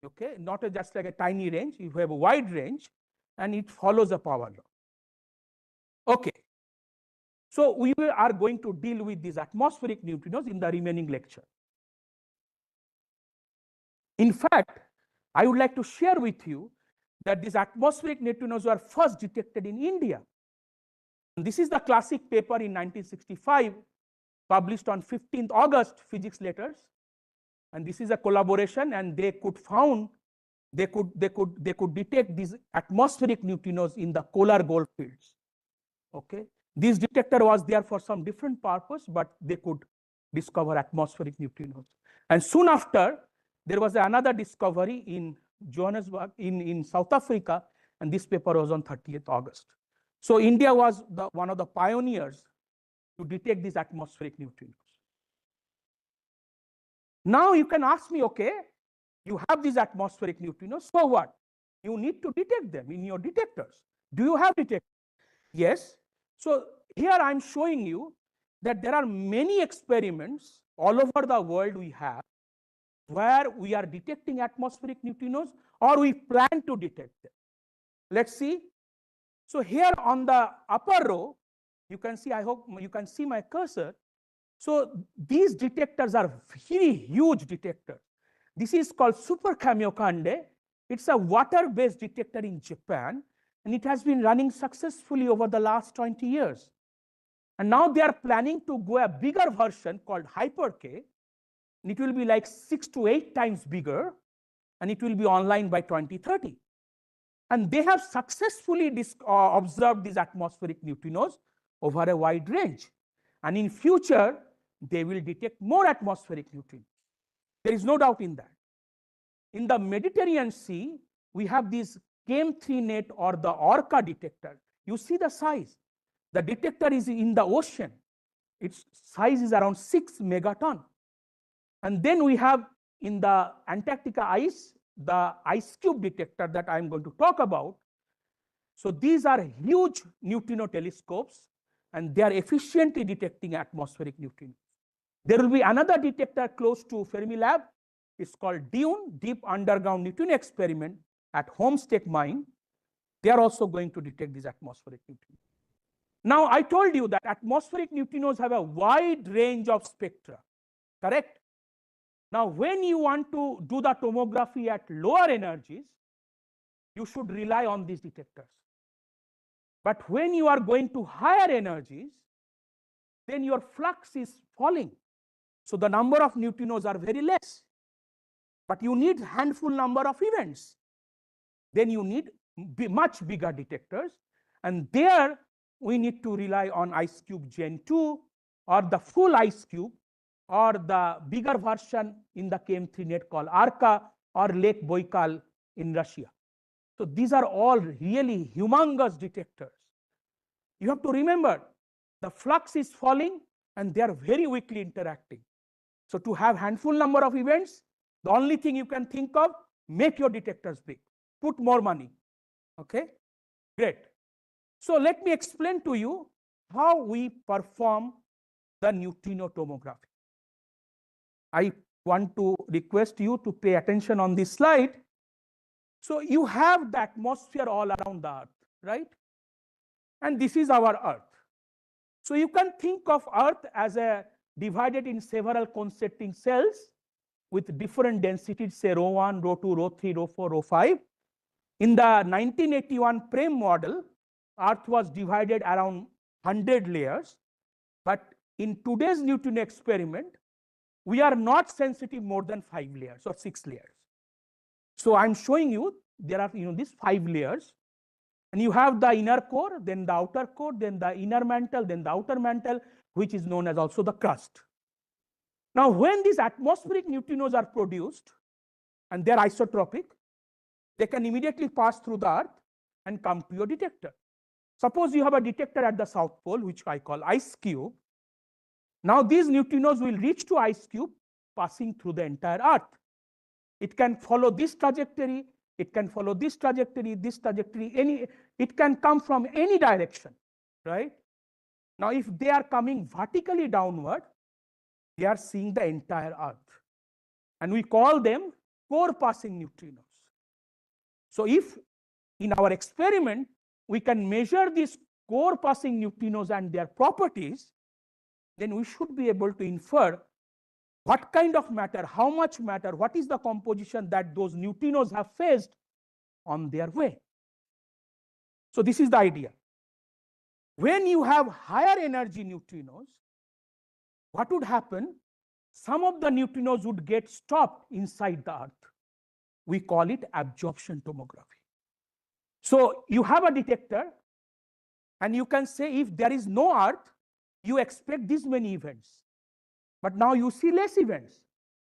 Okay, not just like a tiny range, you have a wide range, and it follows a power law. Okay, so we are going to deal with these atmospheric neutrinos in the remaining lecture. In fact, I would like to share with you that these atmospheric neutrinos were first detected in India. And this is the classic paper in 1965, published on 15th August, Physics Letters. And this is a collaboration, and they could detect these atmospheric neutrinos in the polar gold fields. Okay, this detector was there for some different purpose, but they could discover atmospheric neutrinos. And soon after, there was another discovery in Johannesburg in South Africa, and this paper was on 30th August. So India was one of the pioneers to detect these atmospheric neutrinos. Now you can ask me, okay, you have these atmospheric neutrinos, so what? You need to detect them in your detectors. Do you have detectors? Yes. So here I'm showing you that there are many experiments all over the world we have where we are detecting atmospheric neutrinos, or we plan to detect them. Let's see. So here on the upper row, you can see, I hope you can see my cursor. So these detectors are very huge detectors. This is called Super Kamiokande. It's a water-based detector in Japan, and it has been running successfully over the last 20 years. And now they are planning to go a bigger version called Hyper K, and it will be like 6 to 8 times bigger, and it will be online by 2030. And they have successfully observed these atmospheric neutrinos over a wide range. And in future, they will detect more atmospheric neutrinos. There is no doubt in that. In the Mediterranean Sea, we have this CAM3 or the ORCA detector. You see the size. The detector is in the ocean. Its size is around 6 megaton. And then we have in the Antarctica ice, the ice cube detector that I'm going to talk about. So these are huge neutrino telescopes, and they are efficiently detecting atmospheric neutrinos. There will be another detector close to Fermilab. It's called DUNE, Deep Underground Neutrino Experiment at Homestake Mine. They are also going to detect these atmospheric neutrinos. Now, I told you that atmospheric neutrinos have a wide range of spectra, correct? Now, when you want to do the tomography at lower energies, you should rely on these detectors. But when you are going to higher energies, then your flux is falling. So the number of neutrinos are very less. But you need handful number of events. Then you need much bigger detectors. And there we need to rely on Ice Cube Gen 2 or the full Ice Cube or the bigger version in the KM3 net called ARCA or Lake Baikal in Russia. So these are all really humongous detectors. You have to remember the flux is falling and they are very weakly interacting. So to have handful number of events, the only thing you can think of, make your detectors big, put more money. Okay, great. So let me explain to you how we perform the neutrino tomography. I want to request you to pay attention on this slide. So you have the atmosphere all around the Earth, right? And this is our Earth. So you can think of Earth as a divided in several concentric cells with different densities, say rho 1, rho 2, rho 3, rho 4, rho 5. In the 1981 PREM model, Earth was divided around 100 layers. But in today's neutrino experiment, we are not sensitive more than 5 layers or 6 layers. So I'm showing you there are these 5 layers. And you have the inner core, then the outer core, then the inner mantle, then the outer mantle, which is known as also the crust. Now, when these atmospheric neutrinos are produced and they're isotropic, they can immediately pass through the Earth and come to your detector. Suppose you have a detector at the South Pole, which I call ice cube. Now, these neutrinos will reach to ice cube passing through the entire Earth. It can follow this trajectory, it can follow this trajectory, it can come from any direction, right? Now, if they are coming vertically downward, they are seeing the entire Earth. And we call them core passing neutrinos. So if in our experiment, we can measure these core passing neutrinos and their properties, then we should be able to infer what kind of matter, how much matter, what is the composition that those neutrinos have faced on their way. So this is the idea. When you have higher energy neutrinos, what would happen? Some of the neutrinos would get stopped inside the Earth. We call it absorption tomography. So you have a detector, and you can say if there is no Earth, you expect this many events. But now you see less events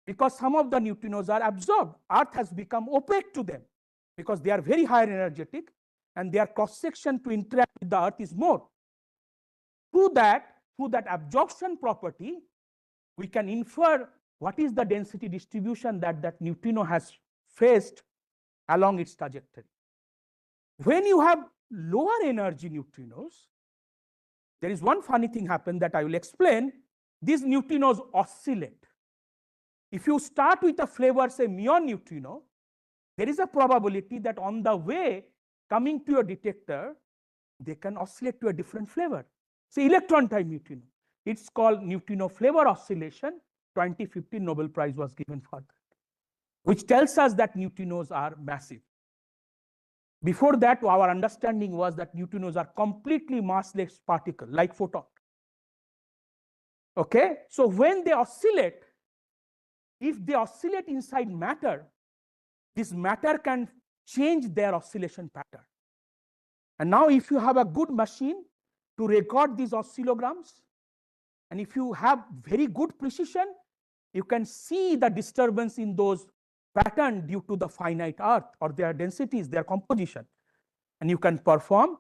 because some of the neutrinos are absorbed. Earth has become opaque to them because they are very higher energetic and their cross-section to interact with the Earth is more. Through that absorption property, we can infer what is the density distribution that neutrino has faced along its trajectory. When you have lower energy neutrinos, there is one funny thing happen that I will explain. These neutrinos oscillate. If you start with a flavor, say muon neutrino, there is a probability that on the way coming to your detector, they can oscillate to a different flavor. Say electron type neutrino. It's called neutrino flavor oscillation. 2015 Nobel Prize was given for that, which tells us that neutrinos are massive. Before that, our understanding was that neutrinos are completely massless particle, like photon. Okay, so when they oscillate, if they oscillate inside matter, this matter can change their oscillation pattern. And now if you have a good machine to record these oscillograms, and if you have very good precision, you can see the disturbance in those patterns due to the finite Earth or their densities, their composition. And you can perform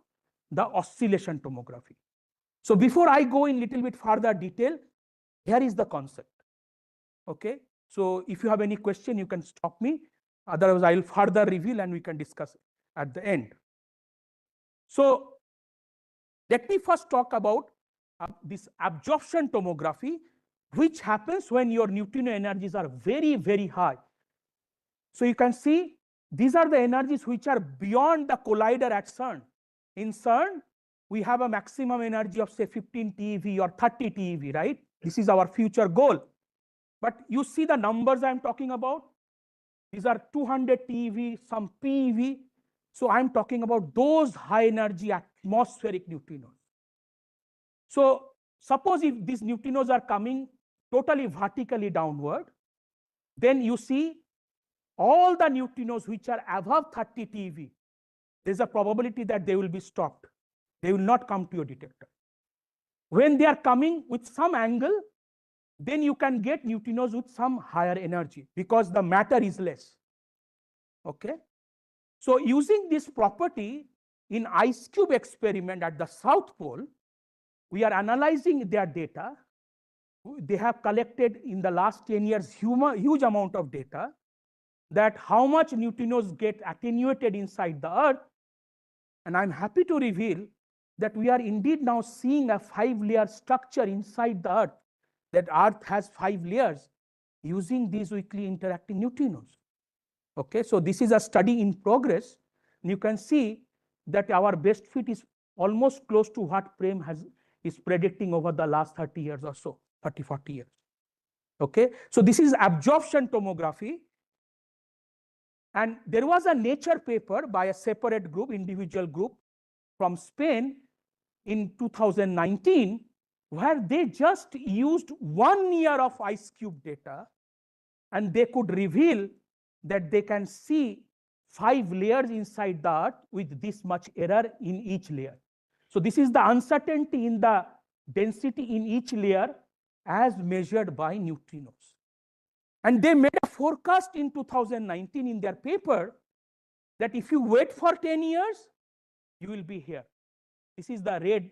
the oscillation tomography. So before I go in little bit further detail, here is the concept. Okay, so if you have any question, you can stop me. Otherwise, I will further reveal and we can discuss at the end. So let me first talk about this absorption tomography, which happens when your neutrino energies are very, very high. So you can see these are the energies which are beyond the collider at CERN. In CERN, we have a maximum energy of say 15 TeV or 30 TeV, right? This is our future goal. But you see the numbers I'm talking about? These are 200 TeV, some PeV. So I'm talking about those high energy atmospheric neutrinos. So suppose if these neutrinos are coming totally vertically downward, then you see all the neutrinos which are above 30 TeV, there's a probability that they will be stopped. They will not come to your detector. When they are coming with some angle, then you can get neutrinos with some higher energy because the matter is less. Okay. So using this property in ice cube experiment at the South Pole, we are analyzing their data. They have collected in the last 10 years huge amount of data that how much neutrinos get attenuated inside the Earth. And I'm happy to reveal that we are indeed now seeing a 5-layer structure inside the Earth, that Earth has 5 layers using these weakly interacting neutrinos. Okay, so this is a study in progress. And you can see that our best fit is almost close to what Prem is predicting over the last 30 years or so, 30, 40 years. Okay, so this is absorption tomography. And there was a Nature paper by a separate group, individual group from Spain in 2019, where they just used 1 year of ice cube data, and they could reveal that they can see 5 layers inside the Earth with this much error in each layer. So this is the uncertainty in the density in each layer as measured by neutrinos. And they made a forecast in 2019 in their paper that if you wait for 10 years, you will be here. This is the red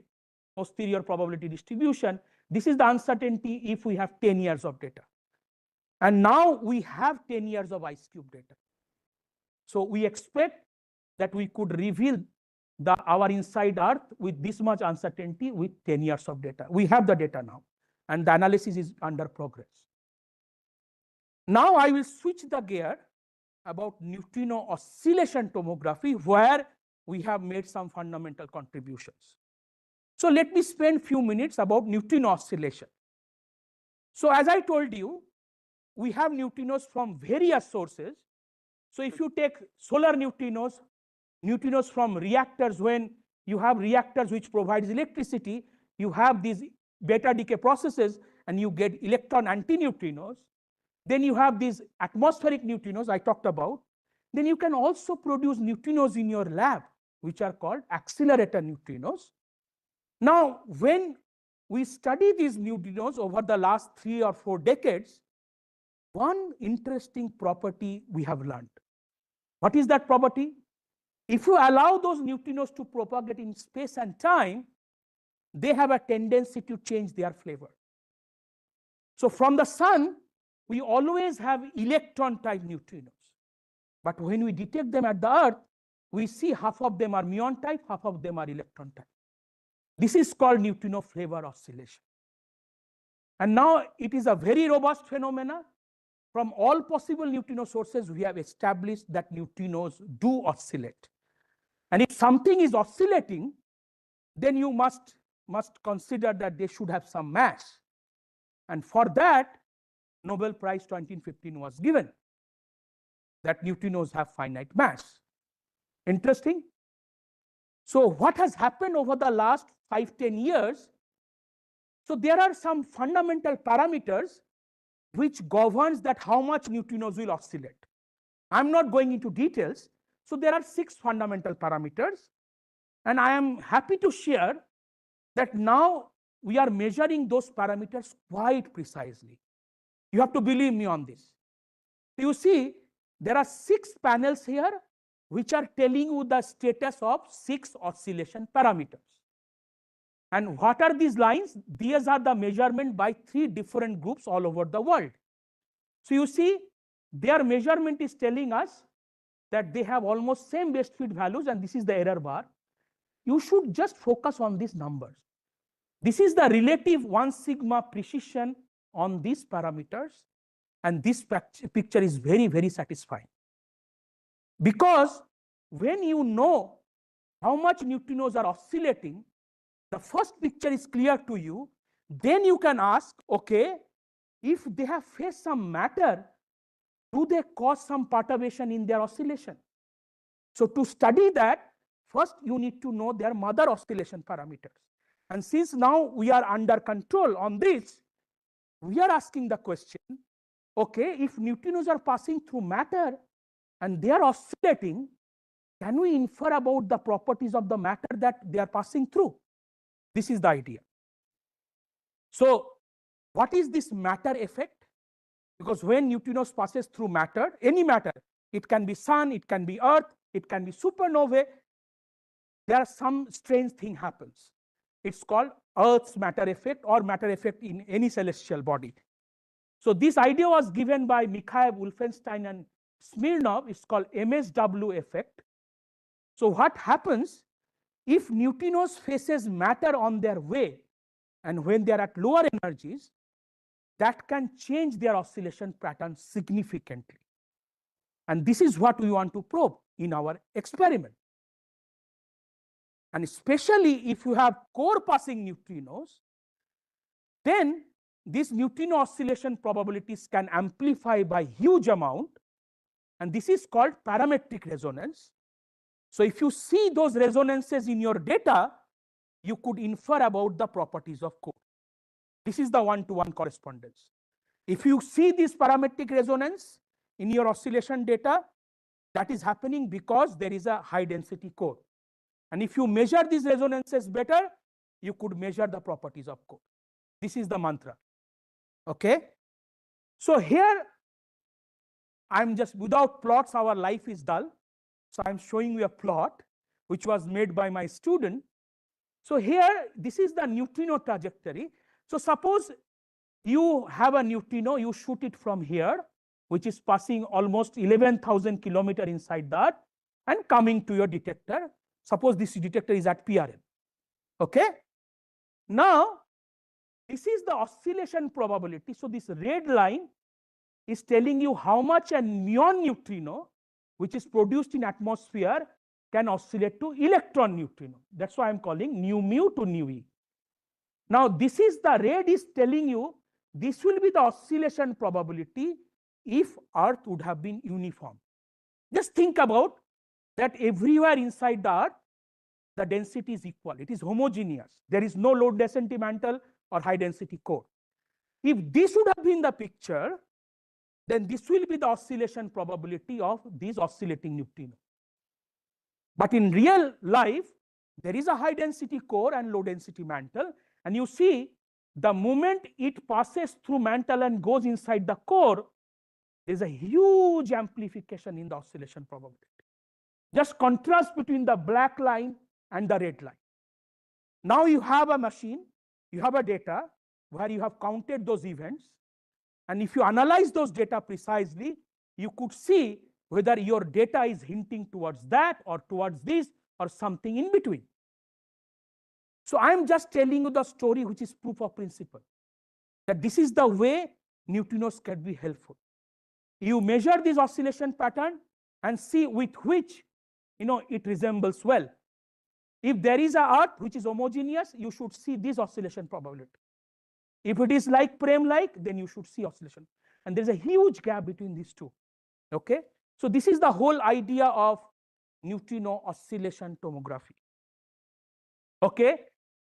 posterior probability distribution. This is the uncertainty if we have 10 years of data. And now we have 10 years of ice cube data. So we expect that we could reveal our inside Earth with this much uncertainty with 10 years of data. We have the data now, and the analysis is under progress. Now I will switch the gear about neutrino oscillation tomography, where we have made some fundamental contributions. So let me spend few minutes about neutrino oscillation. So as I told you, we have neutrinos from various sources. So if you take solar neutrinos, neutrinos from reactors, when you have reactors which provides electricity, you have these beta decay processes and you get electron antineutrinos. Then you have these atmospheric neutrinos I talked about. Then you can also produce neutrinos in your lab, which are called accelerator neutrinos. Now, when we study these neutrinos over the last 3 or 4 decades, one interesting property we have learned. What is that property? If you allow those neutrinos to propagate in space and time, they have a tendency to change their flavor. So from the sun, we always have electron type neutrinos. But when we detect them at the Earth, we see half of them are muon type, half of them are electron type. This is called neutrino flavor oscillation. And now it is a very robust phenomena. From all possible neutrino sources, we have established that neutrinos do oscillate. And if something is oscillating, then you must consider that they should have some mass. And for that, Nobel Prize 1915 was given, that neutrinos have finite mass. Interesting. So what has happened over the last 5-10 years? So there are some fundamental parameters which governs that how much neutrinos will oscillate. I'm not going into details. So there are 6 fundamental parameters, and I am happy to share that now we are measuring those parameters quite precisely. You have to believe me on this. You see, there are 6 panels here which are telling you the status of 6 oscillation parameters. And what are these lines? These are the measurement by 3 different groups all over the world. So you see, their measurement is telling us that they have almost same best fit values, and this is the error bar. You should just focus on these numbers. This is the relative 1 sigma precision on these parameters, and this picture is very, very satisfying. Because when you know how much neutrinos are oscillating, the first picture is clear to you. Then you can ask, okay, if they have faced some matter, do they cause some perturbation in their oscillation? So to study that, first you need to know their mother oscillation parameters. And since now we are under control on this, we are asking the question, okay, if neutrinos are passing through matter and they are oscillating, can we infer about the properties of the matter that they are passing through? This is the idea. So what is this matter effect? Because when neutrinos passes through matter, any matter, it can be sun, it can be earth, it can be supernovae, there are some strange thing happens. It's called Earth's matter effect or matter effect in any celestial body. So this idea was given by Mikhail, Wolfenstein, and Smirnov. It's called MSW effect. So what happens if neutrinos faces matter on their way, and when they are at lower energies, that can change their oscillation pattern significantly. And this is what we want to probe in our experiment. And especially if you have core passing neutrinos, then these neutrino oscillation probabilities can amplify by huge amount, and this is called parametric resonance. So if you see those resonances in your data, you could infer about the properties of core. This is the one-to-one correspondence. If you see this parametric resonance in your oscillation data, that is happening because there is a high density core. And if you measure these resonances better, you could measure the properties of core. This is the mantra. Okay. So here, I'm just, without plots, our life is dull. So I'm showing you a plot which was made by my student. So here, this is the neutrino trajectory. So suppose you have a neutrino, you shoot it from here, which is passing almost 11,000 kilometers inside the Earth and coming to your detector. Suppose this detector is at PRL. Okay. Now, this is the oscillation probability. So this red line is telling you how much a neon neutrino, which is produced in atmosphere, can oscillate to electron neutrino. That's why I'm calling nu mu to nu e. Now, this is the red is telling you this will be the oscillation probability if Earth would have been uniform. Just think about that everywhere inside the Earth, the density is equal. It is homogeneous. There is no low density mantle or high density core. If this would have been the picture, then this will be the oscillation probability of these oscillating neutrinos. But in real life, there is a high density core and low density mantle. And you see, the moment it passes through mantle and goes inside the core, there is a huge amplification in the oscillation probability. Just contrast between the black line and the red line. Now you have a machine, you have a data where you have counted those events. And if you analyze those data precisely, you could see whether your data is hinting towards that or towards this or something in between. So I am just telling you the story which is proof of principle, that this is the way neutrinos can be helpful. You measure this oscillation pattern and see with which it resembles well. If there is a Earth which is homogeneous, you should see this oscillation probability. If it is like frame-like, then you should see oscillation. And there is a huge gap between these two. Okay. So this is the whole idea of neutrino oscillation tomography. Okay.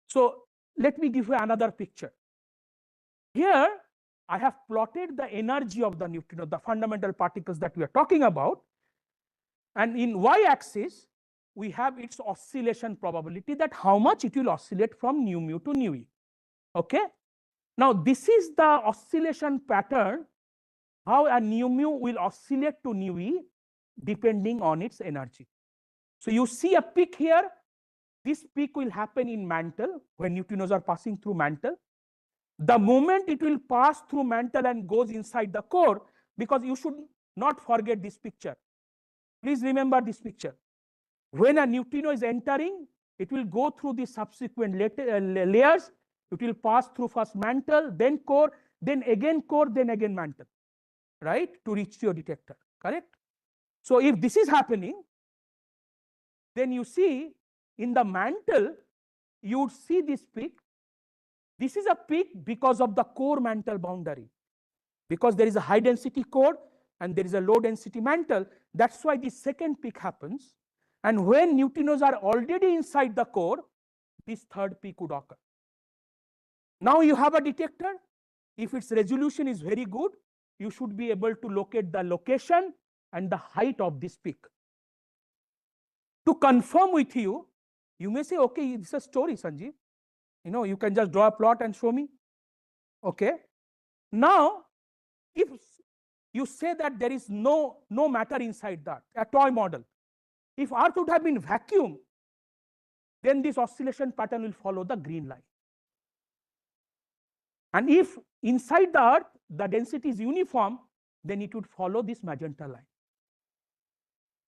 So let me give you another picture. Here I have plotted the energy of the neutrino, the fundamental particles that we are talking about. And in y-axis, we have its oscillation probability, that how much it will oscillate from nu mu to nu e. Okay. Now this is the oscillation pattern, how a nu mu will oscillate to nu e depending on its energy. So you see a peak here. This peak will happen in mantle when neutrinos are passing through mantle. The moment it will pass through mantle and goes inside the core, because you should not forget this picture. Please remember this picture. When a neutrino is entering, it will go through the subsequent layers. It will pass through first mantle, then core, then again mantle, right, to reach your detector, correct? So if this is happening, then you see in the mantle, you would see this peak. This is a peak because of the core mantle boundary, because there is a high density core and there is a low density mantle. That's why the second peak happens. And when neutrinos are already inside the core, this third peak would occur. Now you have a detector. If its resolution is very good, you should be able to locate the location and the height of this peak. To confirm with you, you may say, okay, it's a story, Sanjeev. You can just draw a plot and show me. Okay. Now, if you say that there is no matter inside that, a toy model. If Earth would have been vacuum, then this oscillation pattern will follow the green line. And if inside the Earth, the density is uniform, then it would follow this magenta line.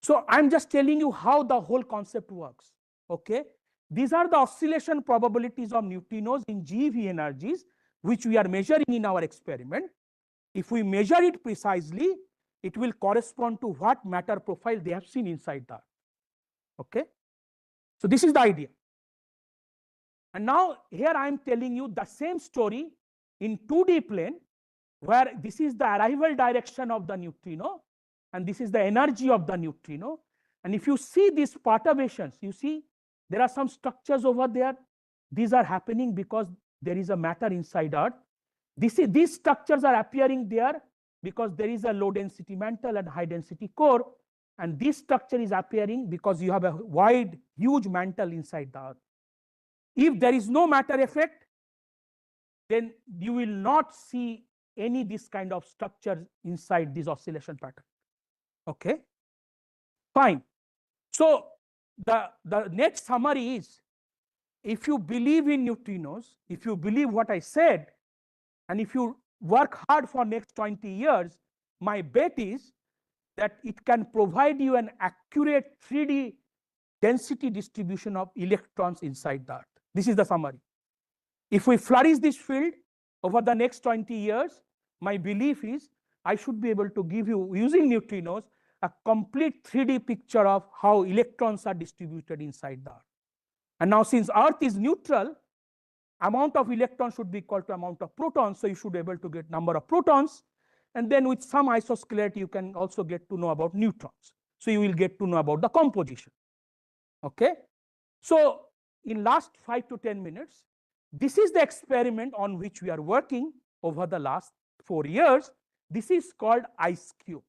So I'm just telling you how the whole concept works. Okay. These are the oscillation probabilities of neutrinos in GeV energies, which we are measuring in our experiment. If we measure it precisely, it will correspond to what matter profile they have seen inside the Earth. Okay. So this is the idea. And now here I am telling you the same story in 2D plane, where this is the arrival direction of the neutrino and this is the energy of the neutrino. And if you see these perturbations, you see there are some structures over there. These are happening because there is a matter inside Earth. These structures are appearing there because there is a low density mantle and high density core. And this structure is appearing because you have a wide, huge mantle inside the Earth. If there is no matter effect, then you will not see any this kind of structure inside this oscillation pattern. Okay, fine. So the next summary is, if you believe in neutrinos, if you believe what I said, and if you work hard for next 20 years, my bet is that it can provide you an accurate 3D density distribution of electrons inside the Earth. This is the summary. If we flourish this field over the next 20 years, my belief is I should be able to give you, using neutrinos, a complete 3D picture of how electrons are distributed inside the Earth. And now, since Earth is neutral, amount of electrons should be equal to amount of protons, so you should be able to get number of protons. And then with some isoscalarity, you can also get to know about neutrons. So you will get to know about the composition. Okay. So in last 5 to 10 minutes, this is the experiment on which we are working over the last 4 years. This is called IceCube.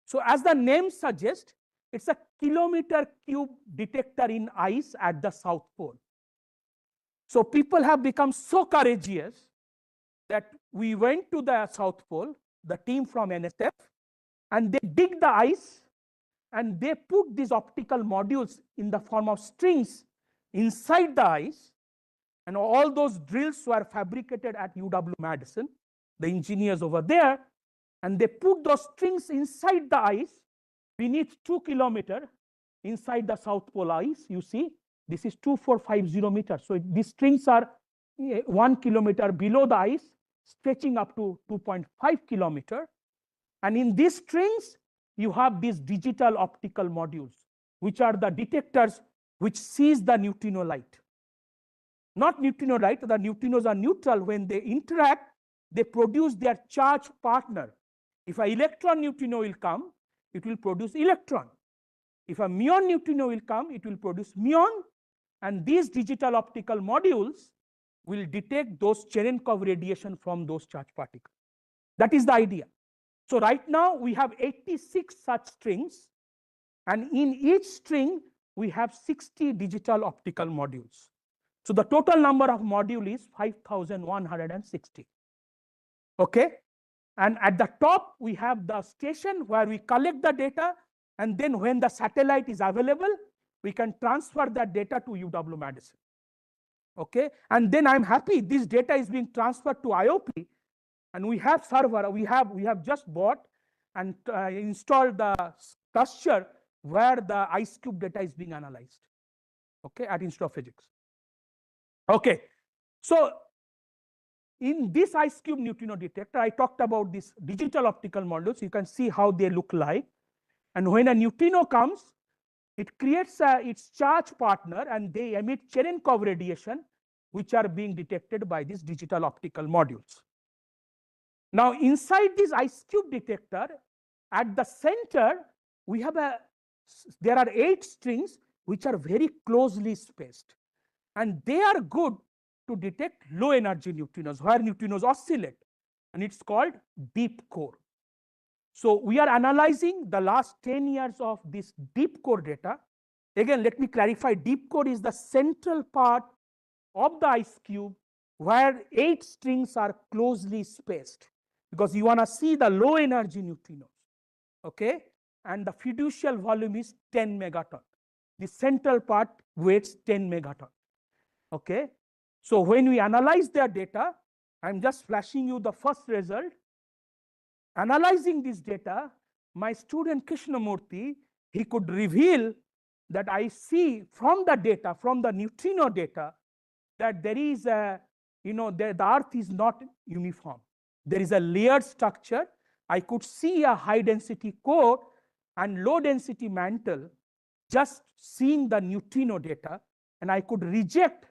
So as the name suggests, it's a kilometer cube detector in ice at the South Pole. So people have become so courageous that we went to the South Pole, the team from NSF, and they dig the ice and they put these optical modules in the form of strings inside the ice. And all those drills were fabricated at UW-Madison, the engineers over there, and they put those strings inside the ice beneath 2 kilometers inside the South Pole ice. You see, this is 2450 meters. So these strings are 1 kilometer below the ice, stretching up to 2.5 kilometers. And in these strings, you have these digital optical modules, which are the detectors which sees the neutrino light. Not neutrino light, the neutrinos are neutral. When they interact, they produce their charge partner. If an electron neutrino will come, it will produce electron. If a muon neutrino will come, it will produce muon. And these digital optical modules will detect those Cherenkov radiation from those charge particles. That is the idea. So right now we have 86 such strings, and in each string we have 60 digital optical modules. So the total number of modules is 5,160. Okay, and at the top we have the station where we collect the data, and then when the satellite is available, we can transfer that data to UW-Madison. Okay, and then I'm happy this data is being transferred to IOP, and we have server. We have just bought and installed the cluster where the IceCube data is being analyzed. Okay, at Institute of Physics. Okay, so in this IceCube neutrino detector, I talked about these digital optical modules. You can see how they look like. And when a neutrino comes, it creates its charge partner, and they emit Cherenkov radiation, which are being detected by these digital optical modules. Now, inside this IceCube detector, at the center, we have there are 8 strings which are very closely spaced, and they are good to detect low energy neutrinos, where neutrinos oscillate, and it's called deep core. So we are analyzing the last 10 years of this deep core data. Again, let me clarify, deep core is the central part of the IceCube where 8 strings are closely spaced, because you want to see the low energy neutrinos. Okay, and the fiducial volume is 10 megaton. The central part weighs 10 megaton. Okay, so when we analyze their data, I'm just flashing you the first result. Analyzing this data, my student Krishnamurthy, he could reveal that I see from the data, from the neutrino data, that there is a, the Earth is not uniform. There is a layered structure. I could see a high density core and low density mantle just seeing the neutrino data, and I could reject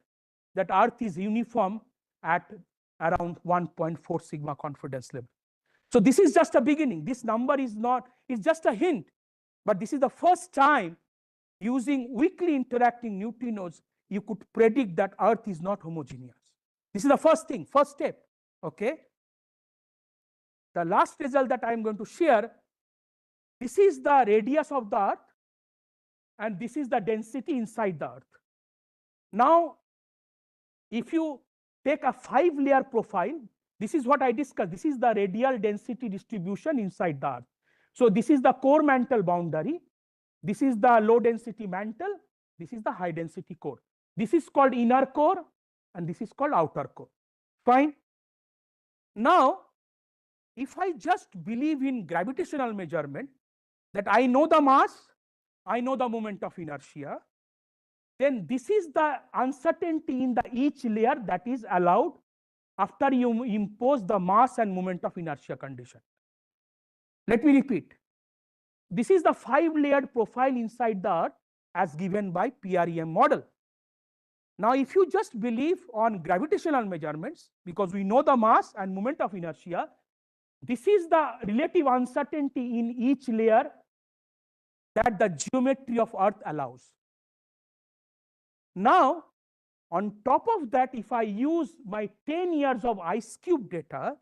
that Earth is uniform at around 1.4 sigma confidence level. So this is just a beginning. This number is not, it's just a hint, but this is the first time using weakly interacting neutrinos, you could predict that Earth is not homogeneous. This is the first thing, first step. Okay. The last result that I am going to share, this is the radius of the Earth, and this is the density inside the Earth. Now, if you take a 5-layer profile, this is what I discussed. This is the radial density distribution inside the Earth. So this is the core mantle boundary. This is the low density mantle. This is the high density core. This is called inner core, and this is called outer core. Fine. Now, if I just believe in gravitational measurement, that I know the mass, I know the moment of inertia, then this is the uncertainty in the each layer that is allowed after you impose the mass and moment of inertia condition. Let me repeat. This is the 5-layered profile inside the Earth as given by PREM model. Now, if you just believe on gravitational measurements, because we know the mass and moment of inertia, this is the relative uncertainty in each layer that the geometry of Earth allows. Now, on top of that, if I use my 10 years of IceCube data,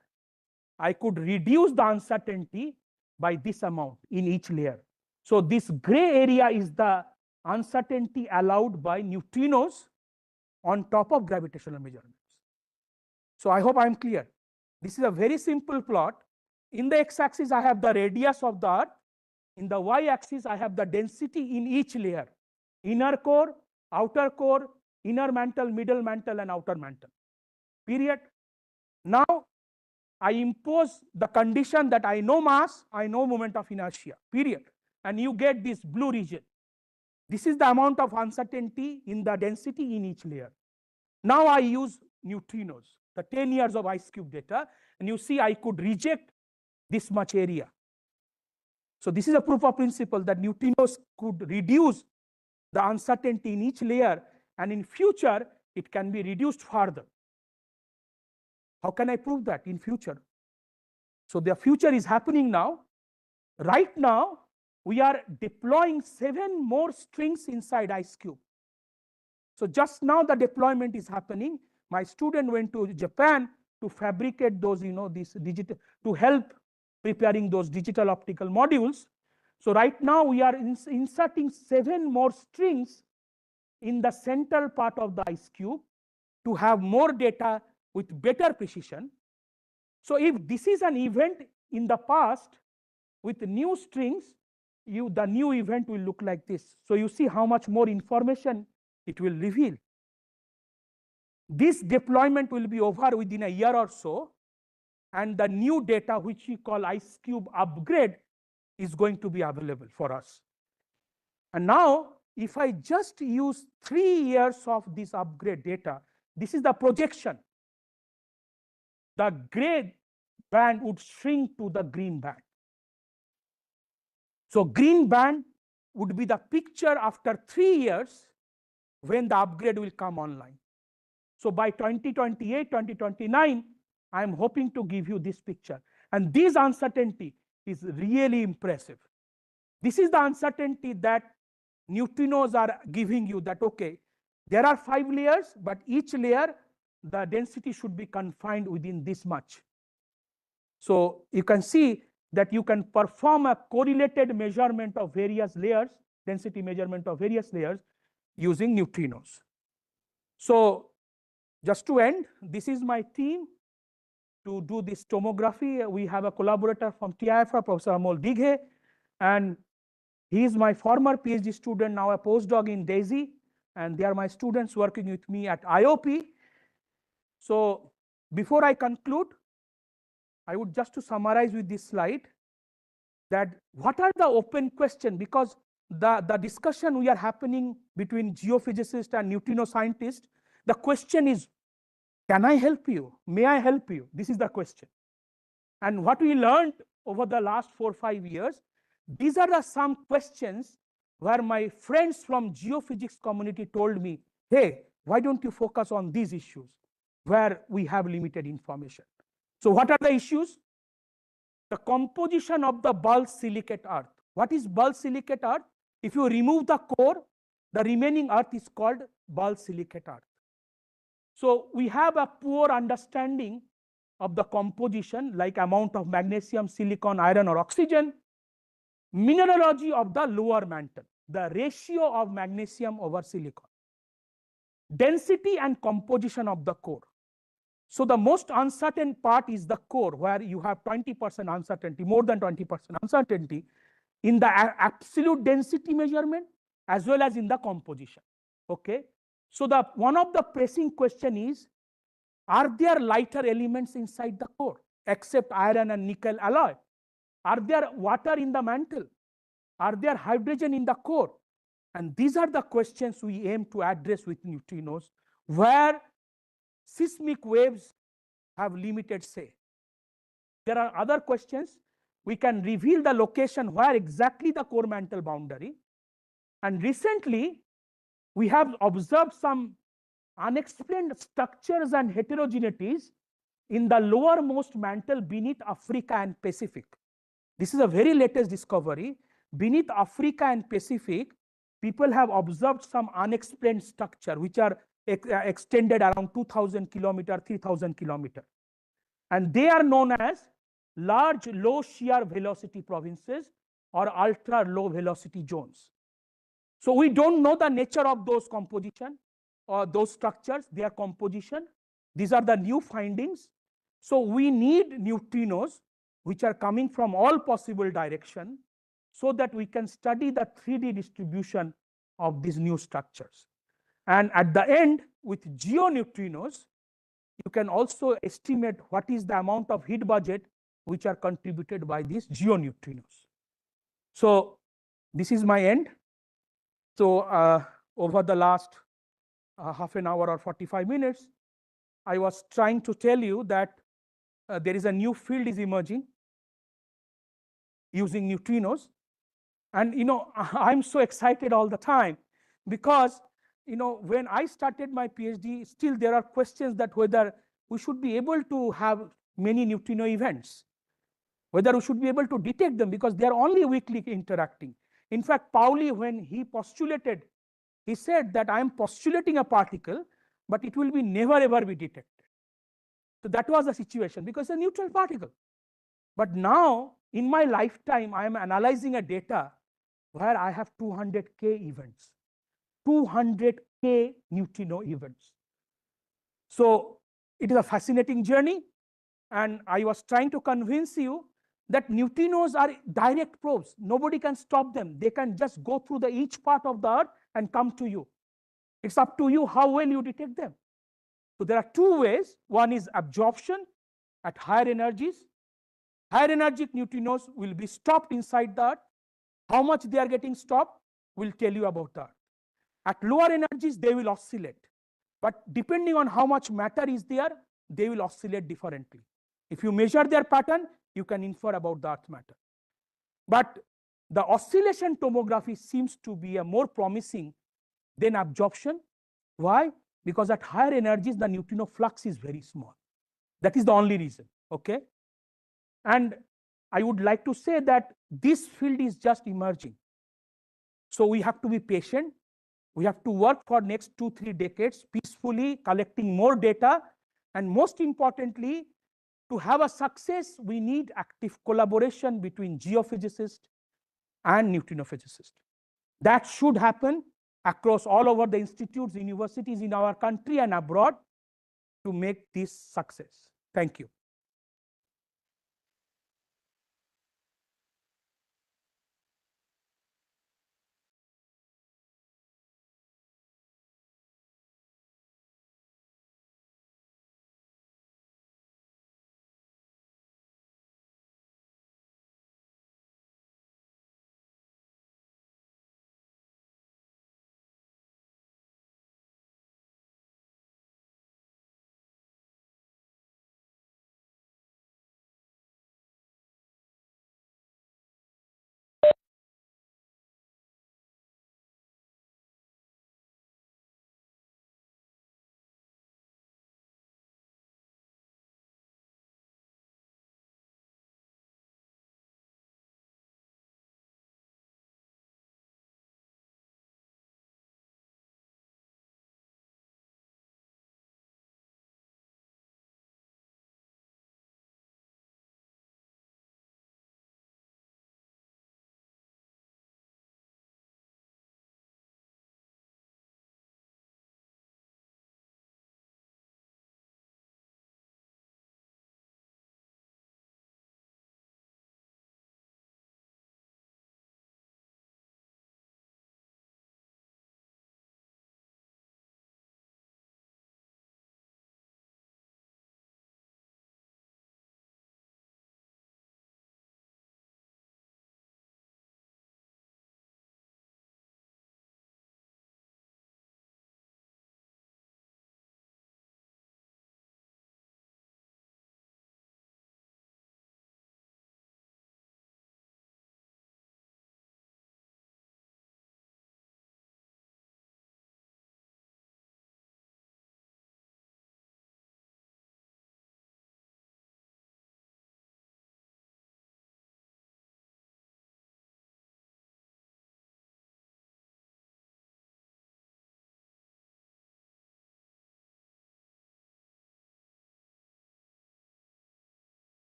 I could reduce the uncertainty by this amount in each layer. So this gray area is the uncertainty allowed by neutrinos on top of gravitational measurements. So I hope I'm clear. This is a very simple plot. In the x-axis, I have the radius of the Earth. In the y-axis, I have the density in each layer: inner core, outer core, inner mantle, middle mantle, and outer mantle. Period. Now, I impose the condition that I know mass, I know moment of inertia. Period. And you get this blue region. This is the amount of uncertainty in the density in each layer. Now I use neutrinos, the 10 years of IceCube data, and you see I could reject this much area. So this is a proof of principle that neutrinos could reduce the uncertainty in each layer, and in future it can be reduced further. How can I prove that in future? So the future is happening now. Right now, we are deploying 7 more strings inside IceCube. So just now the deployment is happening. My student went to Japan to fabricate those, this digital, to help preparing those digital optical modules. So right now we are inserting 7 more strings in the central part of the IceCube to have more data with better precision. So if this is an event in the past with new strings, the new event will look like this. So you see how much more information it will reveal. This deployment will be over within a year or so, and the new data, which we call IceCube upgrade, is going to be available for us. And now, if I just use 3 years of this upgrade data, this is the projection. The gray band would shrink to the green band. So green band would be the picture after 3 years when the upgrade will come online. So by 2028, 2029, I'm hoping to give you this picture. And this uncertainty is really impressive. This is the uncertainty that neutrinos are giving you, that, okay, there are 5 layers, but each layer, the density should be confined within this much. So you can see that you can perform a correlated measurement of various layers, density measurement of various layers using neutrinos. So just to end, this is my team to do this tomography. We have a collaborator from TIFA, Professor Amol Dighe, and he is my former PhD student, now a postdoc in DAISY, and they are my students working with me at IOP. So before I conclude, I would just to summarize with this slide that what are the open questions, because the discussion we are happening between geophysicists and neutrino scientists, the question is, can I help you? May I help you? This is the question. And what we learned over the last 4 or 5 years, these are some questions where my friends from geophysics community told me, hey, why don't you focus on these issues where we have limited information? So what are the issues? The composition of the bulk silicate earth. What is bulk silicate earth? If you remove the core, the remaining earth is called bulk silicate earth. So we have a poor understanding of the composition, like amount of magnesium, silicon, iron, or oxygen. Mineralogy of the lower mantle, the ratio of magnesium over silicon. Density and composition of the core. So the most uncertain part is the core, where you have 20% uncertainty, more than 20% uncertainty in the absolute density measurement as well as in the composition. Okay. So one of the pressing question is, are there lighter elements inside the core? except iron and nickel alloy? Are there water in the mantle? Are there hydrogen in the core? And these are the questions we aim to address with neutrinos, where seismic waves have limited say. There are other questions. We can reveal the location where exactly the core mantle boundary. And recently, we have observed some unexplained structures and heterogeneities in the lowermost mantle beneath Africa and Pacific. This is a very latest discovery. Beneath Africa and Pacific, people have observed some unexplained structure which are extended around 2000 kilometer, 3000 kilometer. And they are known as large low shear velocity provinces or ultra low velocity zones. So we don't know the nature of those composition or those structures, their composition. These are the new findings. So we need neutrinos which are coming from all possible direction so that we can study the 3D distribution of these new structures. And at the end, with geoneutrinos, you can also estimate what is the amount of heat budget which are contributed by these geoneutrinos. So this is my end. So over the last half an hour or 45 minutes, I was trying to tell you that there is a new field is emerging using neutrinos. And I'm so excited all the time because when I started my PhD, still there are questions that whether we should be able to have many neutrino events, whether we should be able to detect them because they are only weakly interacting. In fact, Pauli, when he postulated, he said that I am postulating a particle, but it will be never ever be detected. So that was the situation because it's a neutral particle. But now in my lifetime, I am analyzing a data where I have 200K events, 200K neutrino events. So it is a fascinating journey. And I was trying to convince you that neutrinos are direct probes. Nobody can stop them. They can just go through each part of the Earth and come to you. It's up to you how well you detect them. So there are two ways. One is absorption at higher energies. Higher energetic neutrinos will be stopped inside the Earth. How much they are getting stopped, we'll tell you about that. At lower energies, they will oscillate. But depending on how much matter is there, they will oscillate differently. If you measure their pattern, you can infer about the Earth matter. But the oscillation tomography seems to be a more promising than absorption. Why? Because at higher energies, the neutrino flux is very small. That is the only reason. Okay. And I would like to say that this field is just emerging. So we have to be patient. We have to work for next 2-3 decades peacefully, collecting more data. And most importantly, to have a success, we need active collaboration between geophysicists and neutrino physicists. That should happen across all over the institutes, universities in our country and abroad to make this success. Thank you.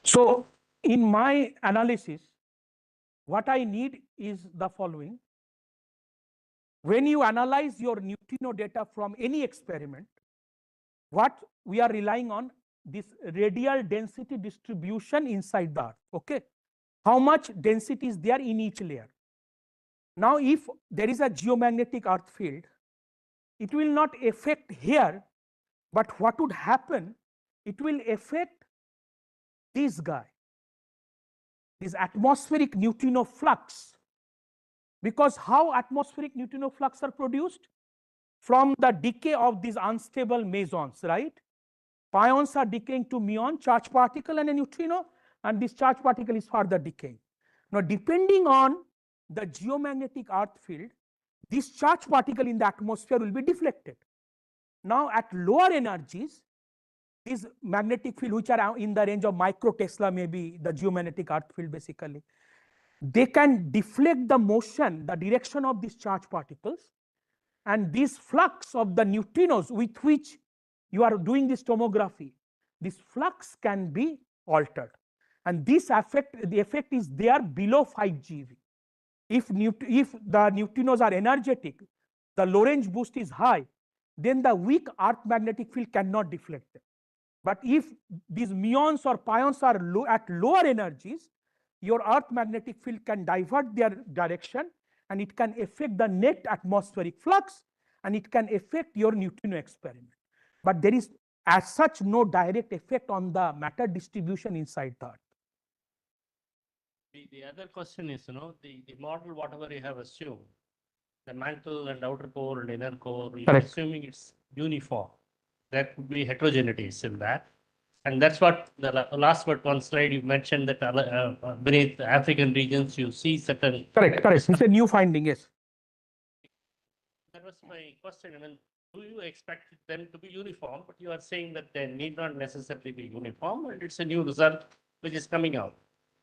So in my analysis, what I need is the following. When you analyze your neutrino data from any experiment, what we are relying on this radial density distribution inside the Earth. Okay, how much density is there in each layer? Now, if there is a geomagnetic Earth field, it will not affect here, but what would happen? It will affect this guy, this atmospheric neutrino flux. Because how atmospheric neutrino flux are produced? From the decay of these unstable mesons, right? Pions are decaying to muon, charged particle and a neutrino, and this charged particle is further decaying. Now, depending on the geomagnetic Earth field, this charged particle in the atmosphere will be deflected. Now, at lower energies, these magnetic field, which are in the range of micro Tesla, maybe the geomagnetic Earth field basically, they can deflect the motion, the direction of these charged particles, and this flux of the neutrinos with which you are doing this tomography, this flux can be altered. And this effect, the effect is there below 5 GeV. If the neutrinos are energetic, the Lorentz boost is high, then the weak Earth magnetic field cannot deflect them. But if these muons or pions are at lower energies, your Earth magnetic field can divert their direction, and it can affect the net atmospheric flux, and it can affect your neutrino experiment. But there is as such no direct effect on the matter distribution inside the Earth. The other question is, the model, whatever you have assumed, the mantle and outer core and inner core, you're assuming it's uniform. There could be heterogeneities in that. And that's what the last but one slide you mentioned that beneath the African regions, you see certain. Correct. It's a new finding, yes. That was my question. I mean, do you expect them to be uniform? But you are saying that they need not necessarily be uniform, and it's a new result which is coming out.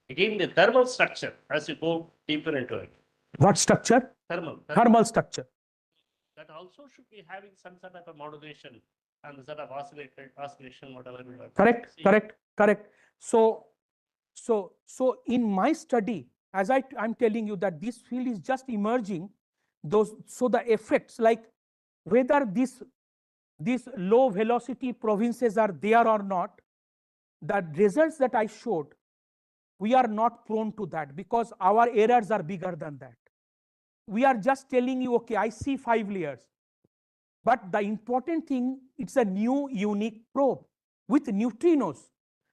Again, the thermal structure, as you go deeper into it. What structure? Thermal structure. That also should be having some sort of a modulation and the sort of oscillation, whatever. Correct. So in my study, as I'm telling you that this field is just emerging, so the effects, like whether these low velocity provinces are there or not, the results that I showed, we are not prone to that because our errors are bigger than that. We are just telling you, okay, I see 5 layers. But the important thing, it's a new unique probe with neutrinos,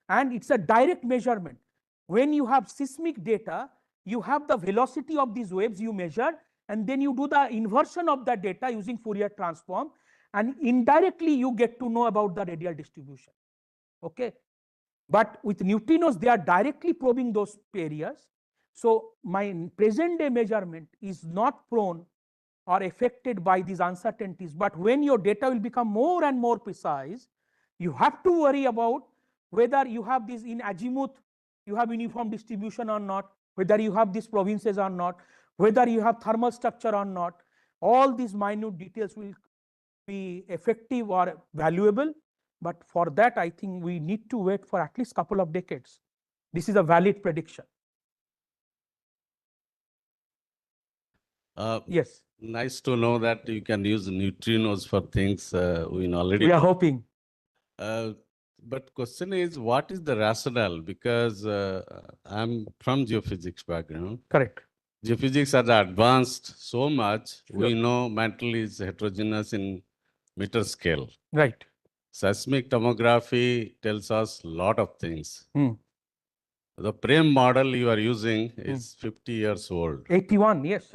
and it's a direct measurement. When you have seismic data, you have the velocity of these waves you measure, and then you do the inversion of that data using Fourier transform, and indirectly you get to know about the radial distribution. Okay. But with neutrinos, they are directly probing those areas. So my present day measurement is not prone or affected by these uncertainties. But when your data will become more and more precise, you have to worry about whether you have this in azimuth, you have uniform distribution or not, whether you have these provinces or not, whether you have thermal structure or not. All these minute details will be effective or valuable. But for that, I think we need to wait for at least a couple of decades. This is a valid prediction. Yes. Nice to know that you can use neutrinos for things we already. We are hoping. But question is, what is the rationale? Because I'm from geophysics background. Correct. Geophysics has advanced so much. Sure. We know mantle is heterogeneous in meter scale. Right. Seismic tomography tells us a lot of things. Hmm. The PREM model you are using is 50 years old. 81, yes.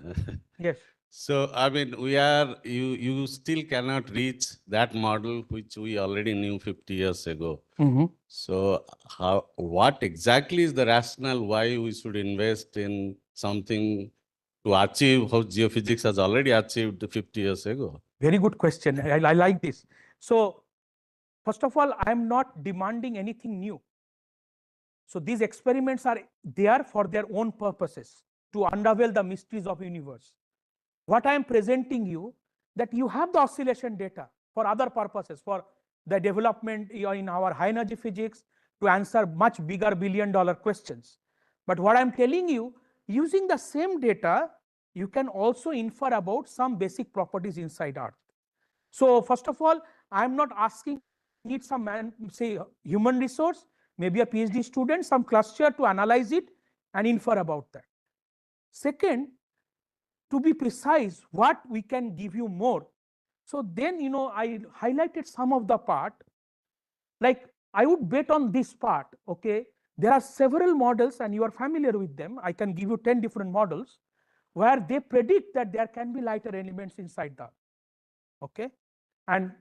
Yes. So, I mean, you still cannot reach that model which we already knew 50 years ago. Mm-hmm. So, what exactly is the rationale why we should invest in something to achieve how geophysics has already achieved 50 years ago? Very good question. I like this. So, first of all, I am not demanding anything new. So these experiments are there for their own purposes, to unravel the mysteries of universe. What I am presenting you, that you have the oscillation data for other purposes, for the development in our high energy physics, to answer much bigger billion-dollar questions. But what I'm telling you, using the same data, you can also infer about some basic properties inside Earth. So first of all, I'm not asking, need some man, say human resource, maybe a PhD student, some cluster to analyze it and infer about that. Second, to be precise, what we can give you more. So then, I highlighted some of the part, like I would bet on this part, okay? There are several models and you are familiar with them. I can give you 10 different models where they predict that there can be lighter elements inside the, okay? And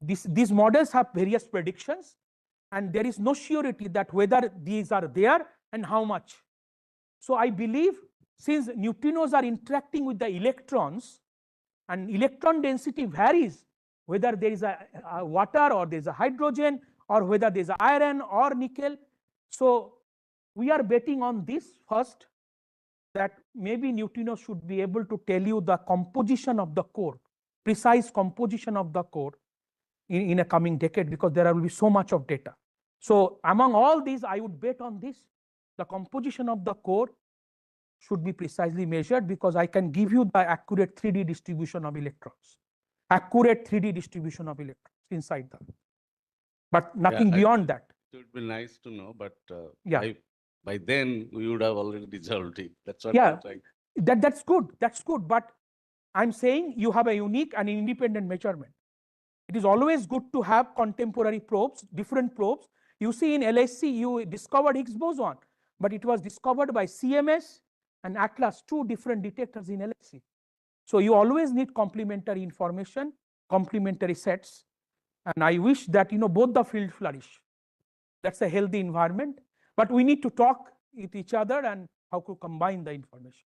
these models have various predictions and there is no surety that whether these are there and how much. So I believe since neutrinos are interacting with the electrons and electron density varies, whether there is a water or there is a hydrogen or whether there is iron or nickel. So we are betting on this first, that maybe neutrinos should be able to tell you the composition of the core, precise composition of the core in a coming decade, because there will be so much of data. So among all these, I would bet on this. The composition of the core should be precisely measured because I can give you the accurate 3D distribution of electrons, accurate 3D distribution of electrons inside them, but nothing beyond that. It would be nice to know, but Yeah. by then we would have already resolved it. That's what Yeah. I'm trying. That's good. That's good. But I'm saying you have a unique and independent measurement. It is always good to have contemporary probes, different probes. You see in LHC, you discovered Higgs boson, but it was discovered by CMS and Atlas, 2 different detectors in LHC. So you always need complementary information, complementary sets. And I wish that, both the field flourish. That's a healthy environment, but we need to talk with each other and how to combine the information.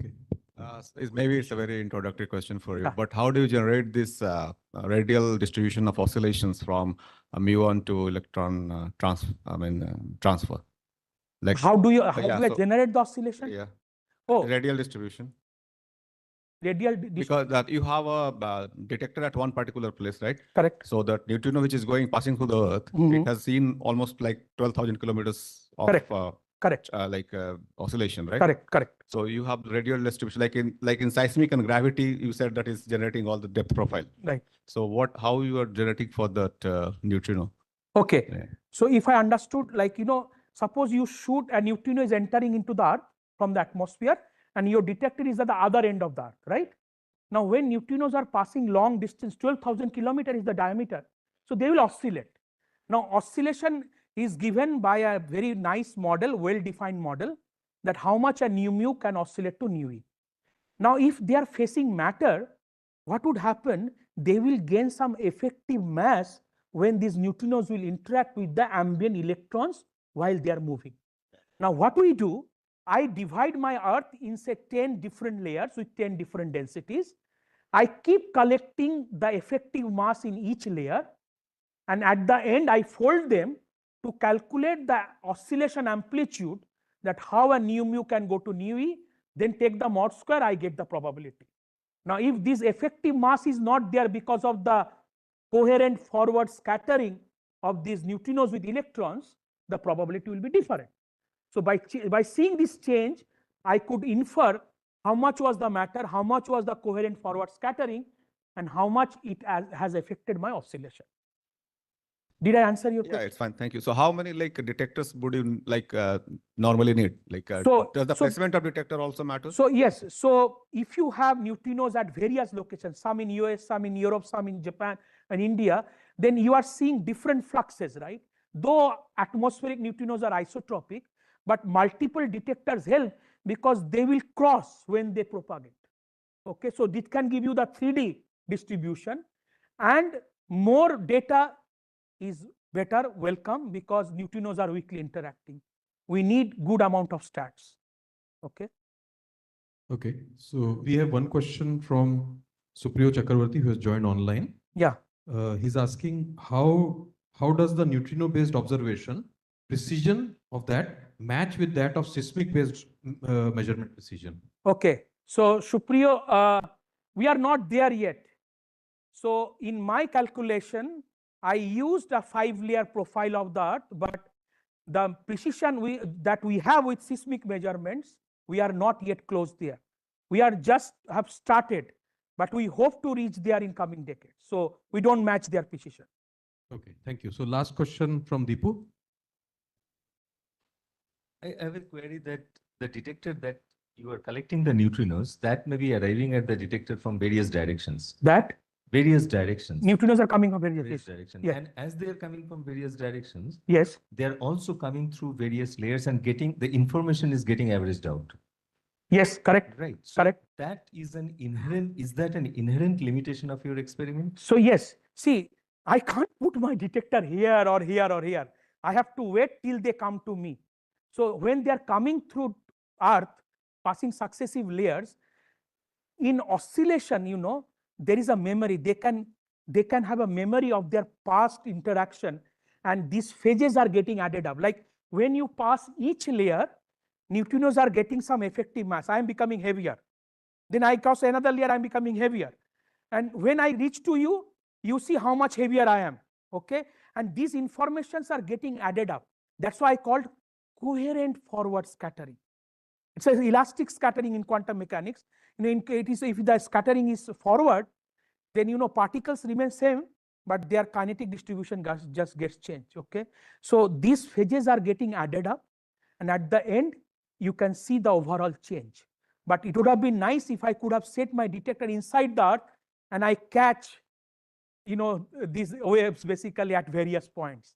Okay. Maybe it's a very introductory question for you, Yeah. but how do you generate this radial distribution of oscillations from muon to electron transfer? Like How do I so- generate the oscillation? Yeah, Oh, radial distribution. radial Because that you have a detector at one particular place, right? correct. So that neutrino which is passing through the Earth, it has seen almost like 12,000 kilometers of Correct. oscillation, right? Correct. So you have radial distribution, like in seismic and gravity, you said that is generating all the depth profile. Right. So how you are generating for that neutrino? Okay. Yeah. So if I understood, suppose you shoot a neutrino is entering into the Earth from the atmosphere and your detector is at the other end of the Earth, right? Now, when neutrinos are passing long distance, 12,000 kilometers is the diameter, so they will oscillate. Now, oscillation is given by a very nice model, well-defined model, that how much a nu mu can oscillate to nu e. Now, if they are facing matter, what would happen? They will gain some effective mass when these neutrinos will interact with the ambient electrons while they are moving. Now, what we do, I divide my Earth in say 10 different layers with 10 different densities. I keep collecting the effective mass in each layer, and at the end I fold them to calculate the oscillation amplitude, that how a nu mu can go to nu e, then take the mod square, I get the probability. Now, if this effective mass is not there because of the coherent forward scattering of these neutrinos with electrons, the probability will be different. So by seeing this change, I could infer how much was the matter, how much was the coherent forward scattering, and how much it has affected my oscillation. Did I answer your question? Yeah, it's fine. Thank you. So how many detectors would you normally need? Does the placement of detector also matter? So yes. So if you have neutrinos at various locations, some in US, some in Europe, some in Japan and India, then you are seeing different fluxes, right? Though atmospheric neutrinos are isotropic, but multiple detectors help because they will cross when they propagate. Okay, so this can give you the 3D distribution, and more data is better, welcome, because neutrinos are weakly interacting. We need good amount of stats. Okay. Okay, so we have one question from Supriyo Chakravarti, who has joined online. Yeah. He's asking how does the neutrino based observation precision of that match with that of seismic based measurement precision? Okay, so Supriyo, we are not there yet. So in my calculation, I used a 5-layer profile of the Earth, but the precision that we have with seismic measurements, we are not yet close there. We are just have started, but we hope to reach there in coming decades. So we don't match their precision. Okay, thank you. So last question from Deepu. I have a query that the detector that you are collecting the neutrinos, that may be arriving at the detector from various directions. That Various directions. neutrinos are coming from Various directions. Yes. And as they are coming from various directions, Yes. they are also coming through various layers and getting the information is getting averaged out. Yes, correct. Right. So correct. that is that an inherent limitation of your experiment? So yes, see, I can't put my detector here or here or here. I have to wait till they come to me. So when they are coming through Earth, passing successive layers, in oscillation, you know, there is a memory. They can have a memory of their past interaction, and these phases are getting added up. Like when you pass each layer, neutrinos are getting some effective mass. I am becoming heavier. Then I cross another layer, I am becoming heavier. And when I reach to you, you see how much heavier I am. Okay, and these informations are getting added up. That's why I called coherent forward scattering. It's an elastic scattering in quantum mechanics. You know, it is, if the scattering is forward, then you know particles remain same, but their kinetic distribution just gets changed. Okay, so these phases are getting added up, and at the end you can see the overall change. But it would have been nice if I could have set my detector inside the Earth and I catch, you know, these waves basically at various points.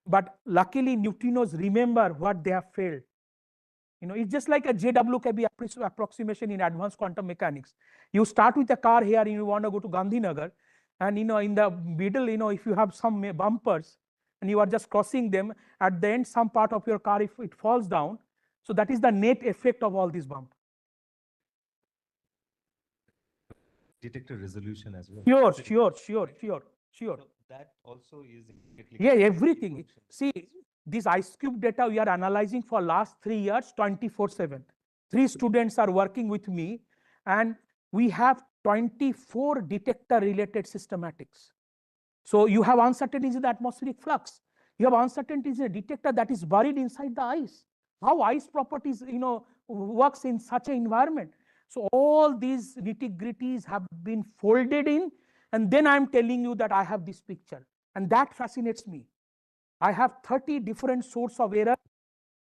But luckily neutrinos remember what they have failed. You know, it's just like a JWKB approximation in advanced quantum mechanics. You start with a car here and you want to go to Gandhinagar, and you know, in the middle, you know, if you have some bumpers and you are just crossing them, at the end some part of your car, if it falls down, so that is the net effect of all these bumps. Detector resolution as well. Sure. So that also is Yeah, everything. See, this ice cube data we are analyzing for last 3 years, 24/7. 3 students are working with me, and we have 24 detector related systematics. So you have uncertainties in the atmospheric flux. You have uncertainties in a detector that is buried inside the ice. How ice properties, you know, works in such an environment. So all these nitty-gritties have been folded in, and then I'm telling you that I have this picture, and that fascinates me. I have 30 different sources of error.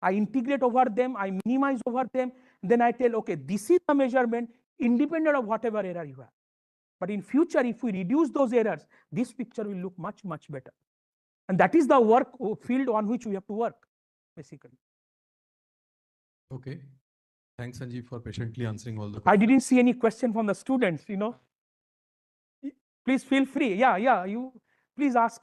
I integrate over them, I minimize over them, then I tell, okay, this is the measurement independent of whatever error you have. But in future, if we reduce those errors, this picture will look much, much better. And that is the work field on which we have to work, basically. Okay. Thanks, Sanjeev, for patiently answering all the questions. I didn't see any question from the students, you know. Please feel free. Yeah, you please ask.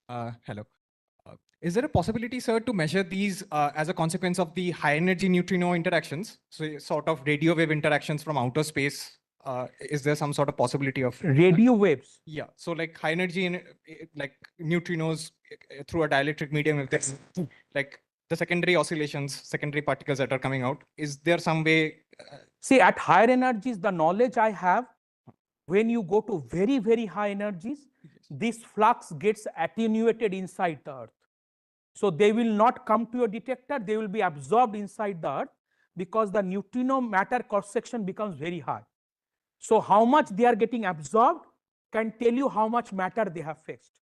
Hello. Is there a possibility, sir, to measure these as a consequence of the high energy neutrino interactions? So sort of radio wave interactions from outer space. Is there some sort of possibility of radio waves? Yeah. So like high energy, like neutrinos through a dielectric medium, if there's like the secondary oscillations, secondary particles that are coming out, is there some way? See, at higher energies, the knowledge I have, when you go to very, very high energies, this flux gets attenuated inside the Earth. So they will not come to your detector, they will be absorbed inside the Earth, because the neutrino matter cross section becomes very high. So how much they are getting absorbed can tell you how much matter they have fixed.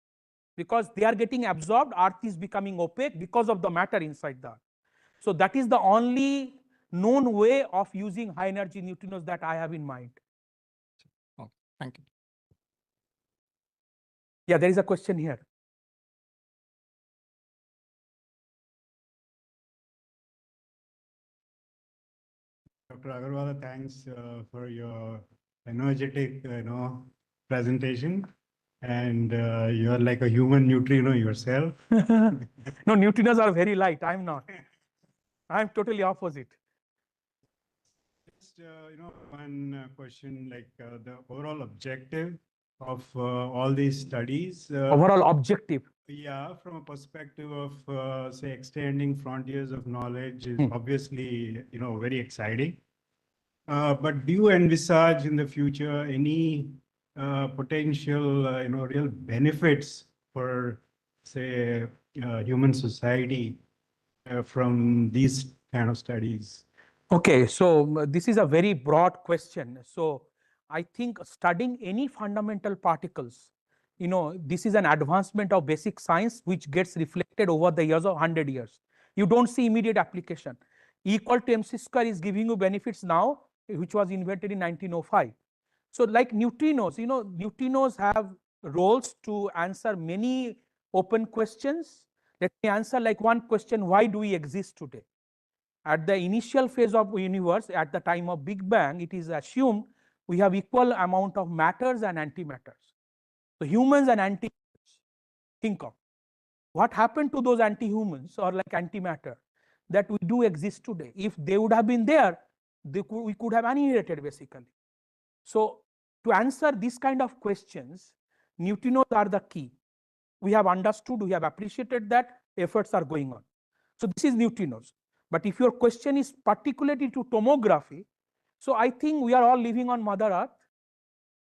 Because they are getting absorbed, Earth is becoming opaque because of the matter inside the Earth. So that is the only known way of using high energy neutrinos that I have in mind. Oh, thank you. Yeah, there is a question here. Dr. Raghavarao, thanks for your energetic, presentation. And you're like a human neutrino yourself. No, neutrinos are very light. I'm not. I'm totally opposite. Just, one question, like the overall objective of all these studies. Overall objective. Yeah, from a perspective of, say, extending frontiers of knowledge is obviously, very exciting. But do you envisage in the future any potential, real benefits for, say, human society from these kind of studies? Okay, so this is a very broad question. So I think studying any fundamental particles, this is an advancement of basic science which gets reflected over the years of 100 years. You don't see immediate application. E equal to mc square is giving you benefits now, which was invented in 1905. So like neutrinos, neutrinos have roles to answer many open questions. Let me answer like one question: why do we exist today? At the initial phase of universe, at the time of Big Bang, it is assumed we have equal amount of matters and antimatters. So humans and anti-humans, think of what happened to those anti-humans or like antimatter that we do exist today. If they would have been there, we could have annihilated basically. So to answer this kind of questions, neutrinos are the key. We have understood, we have appreciated that, efforts are going on. So this is neutrinos. But if your question is particularly to tomography, so I think we are all living on Mother Earth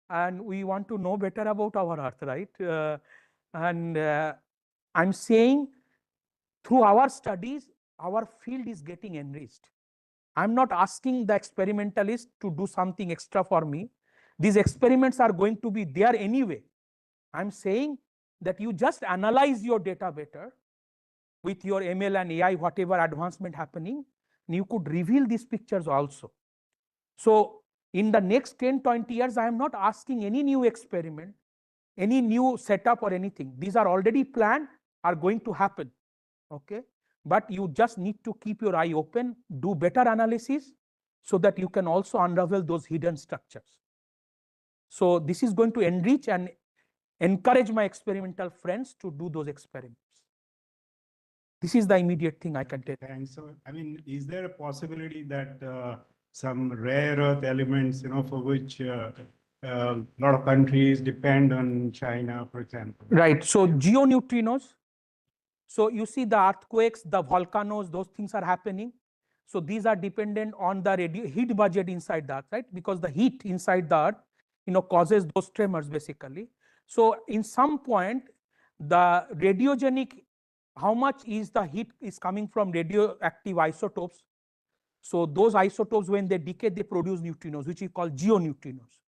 and we want to know better about our Earth, right? I'm saying through our studies, our field is getting enriched. I'm not asking the experimentalist to do something extra for me. These experiments are going to be there anyway. I'm saying that you just analyze your data better with your ML and AI, whatever advancement happening, and you could reveal these pictures also. So in the next 10, 20 years, I am not asking any new experiment, any new setup or anything. These are already planned, are going to happen, okay? But you just need to keep your eye open, do better analysis, so that you can also unravel those hidden structures. So this is going to enrich and encourage my experimental friends to do those experiments. This is the immediate thing I can tell. Thanks. So, I mean, is there a possibility that some rare earth elements, for which a lot of countries depend on China, for example? Right. So geoneutrinos. So you see the earthquakes, the volcanoes, those things are happening. So these are dependent on the heat budget inside the earth, right? Because the heat inside the earth, causes those tremors basically. So in some point, the radiogenic, how much is the heat is coming from radioactive isotopes? So those isotopes, when they decay, they produce neutrinos, which we call geoneutrinos.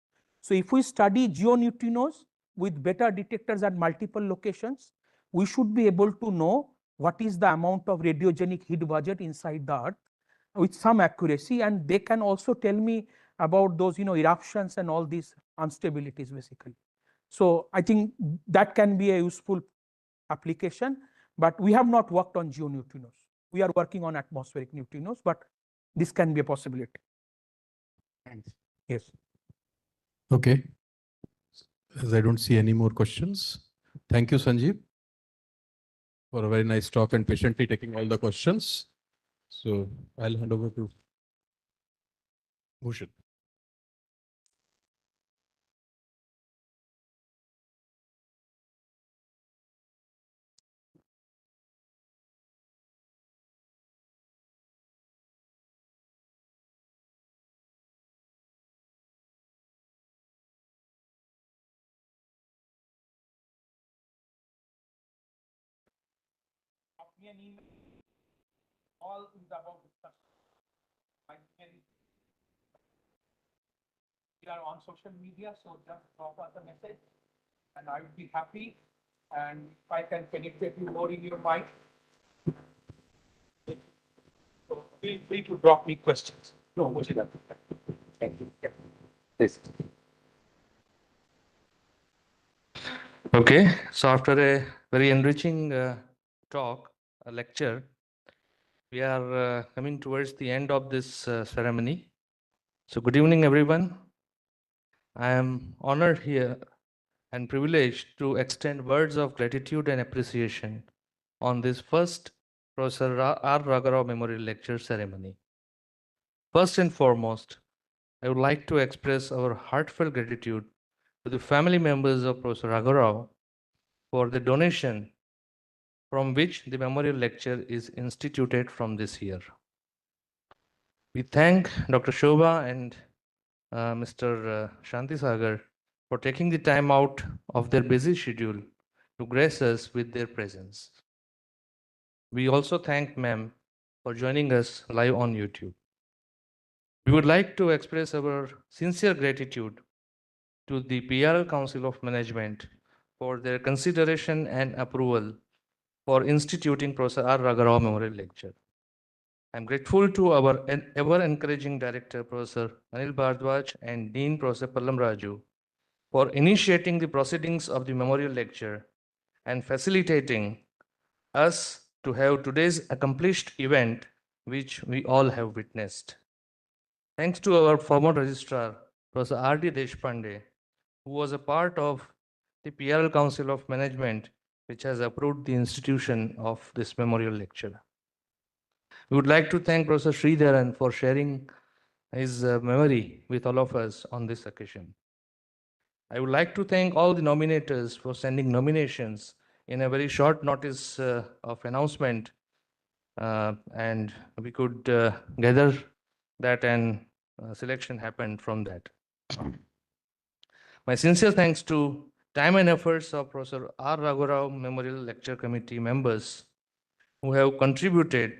So if we study geoneutrinos with better detectors at multiple locations, we should be able to know what is the amount of radiogenic heat budget inside the earth with some accuracy, and they can also tell me about those eruptions and all these instabilities basically. So I think that can be a useful application, but we have not worked on geoneutrinos. We are working on atmospheric neutrinos, but this can be a possibility. Thanks. Yes. Okay. As I don't see any more questions, thank you, Sanjeev, for a very nice talk and patiently taking all the questions. So I'll hand over to Bhushan. All is about discussion. We are on social media, so just drop us a message and I will be happy. And if I can penetrate you more in your mind, so feel free to drop me questions. No, thank you. Yeah. Please. Okay, so after a very enriching talk, a lecture, we are coming towards the end of this ceremony. So good evening, everyone. I am honored here and privileged to extend words of gratitude and appreciation on this first Professor R. Raghavarao Memorial Lecture ceremony. First and foremost, I would like to express our heartfelt gratitude to the family members of Professor Raghavarao for the donation from which the memorial lecture is instituted from this year. We thank Dr. Shobha and Mr. Shanti Sagar for taking the time out of their busy schedule to grace us with their presence. We also thank ma'am for joining us live on YouTube. We would like to express our sincere gratitude to the PRL Council of Management for their consideration and approval for instituting Professor R. Raghavarao Memorial Lecture. I'm grateful to our ever-encouraging Director, Professor Anil Bhardwaj, and Dean, Professor Pallam Raju, for initiating the proceedings of the Memorial Lecture and facilitating us to have today's accomplished event, which we all have witnessed. Thanks to our former Registrar, Professor R.D. Deshpande, who was a part of the PRL Council of Management, which has approved the institution of this Memorial Lecture. We would like to thank Professor Sridharan for sharing his memory with all of us on this occasion. I would like to thank all the nominators for sending nominations in a very short notice of announcement, and we could gather that, and selection happened from that. My sincere thanks to time and efforts of Professor R. Raghavarao Memorial Lecture Committee members who have contributed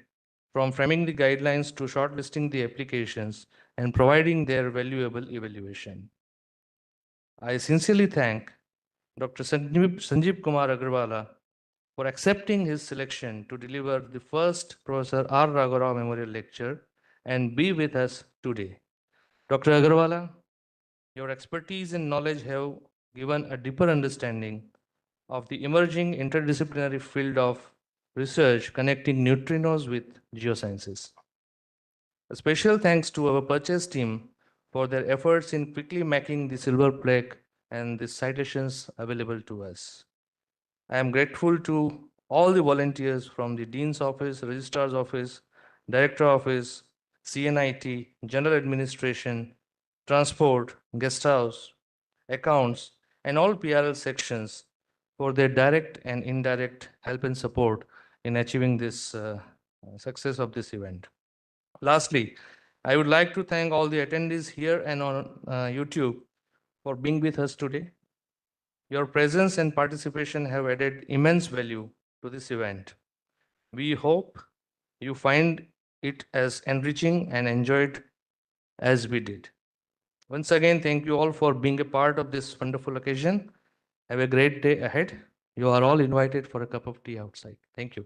from framing the guidelines to shortlisting the applications and providing their valuable evaluation. I sincerely thank Dr. Sanjeev Kumar Agarwala for accepting his selection to deliver the first Professor R. Raghavarao Memorial Lecture and be with us today. Dr. Agarwala, your expertise and knowledge have given a deeper understanding of the emerging interdisciplinary field of research connecting neutrinos with geosciences. A special thanks to our purchase team for their efforts in quickly making the silver plaque and the citations available to us. I am grateful to all the volunteers from the Dean's Office, Registrar's Office, Director Office, CNIT, General Administration, Transport, Guest House, Accounts, and all PRL sections for their direct and indirect help and support in achieving this success of this event. Lastly, I would like to thank all the attendees here and on YouTube for being with us today. Your presence and participation have added immense value to this event. We hope you find it as enriching and enjoyed as we did. Once again, thank you all for being a part of this wonderful occasion. Have a great day ahead. You are all invited for a cup of tea outside. Thank you.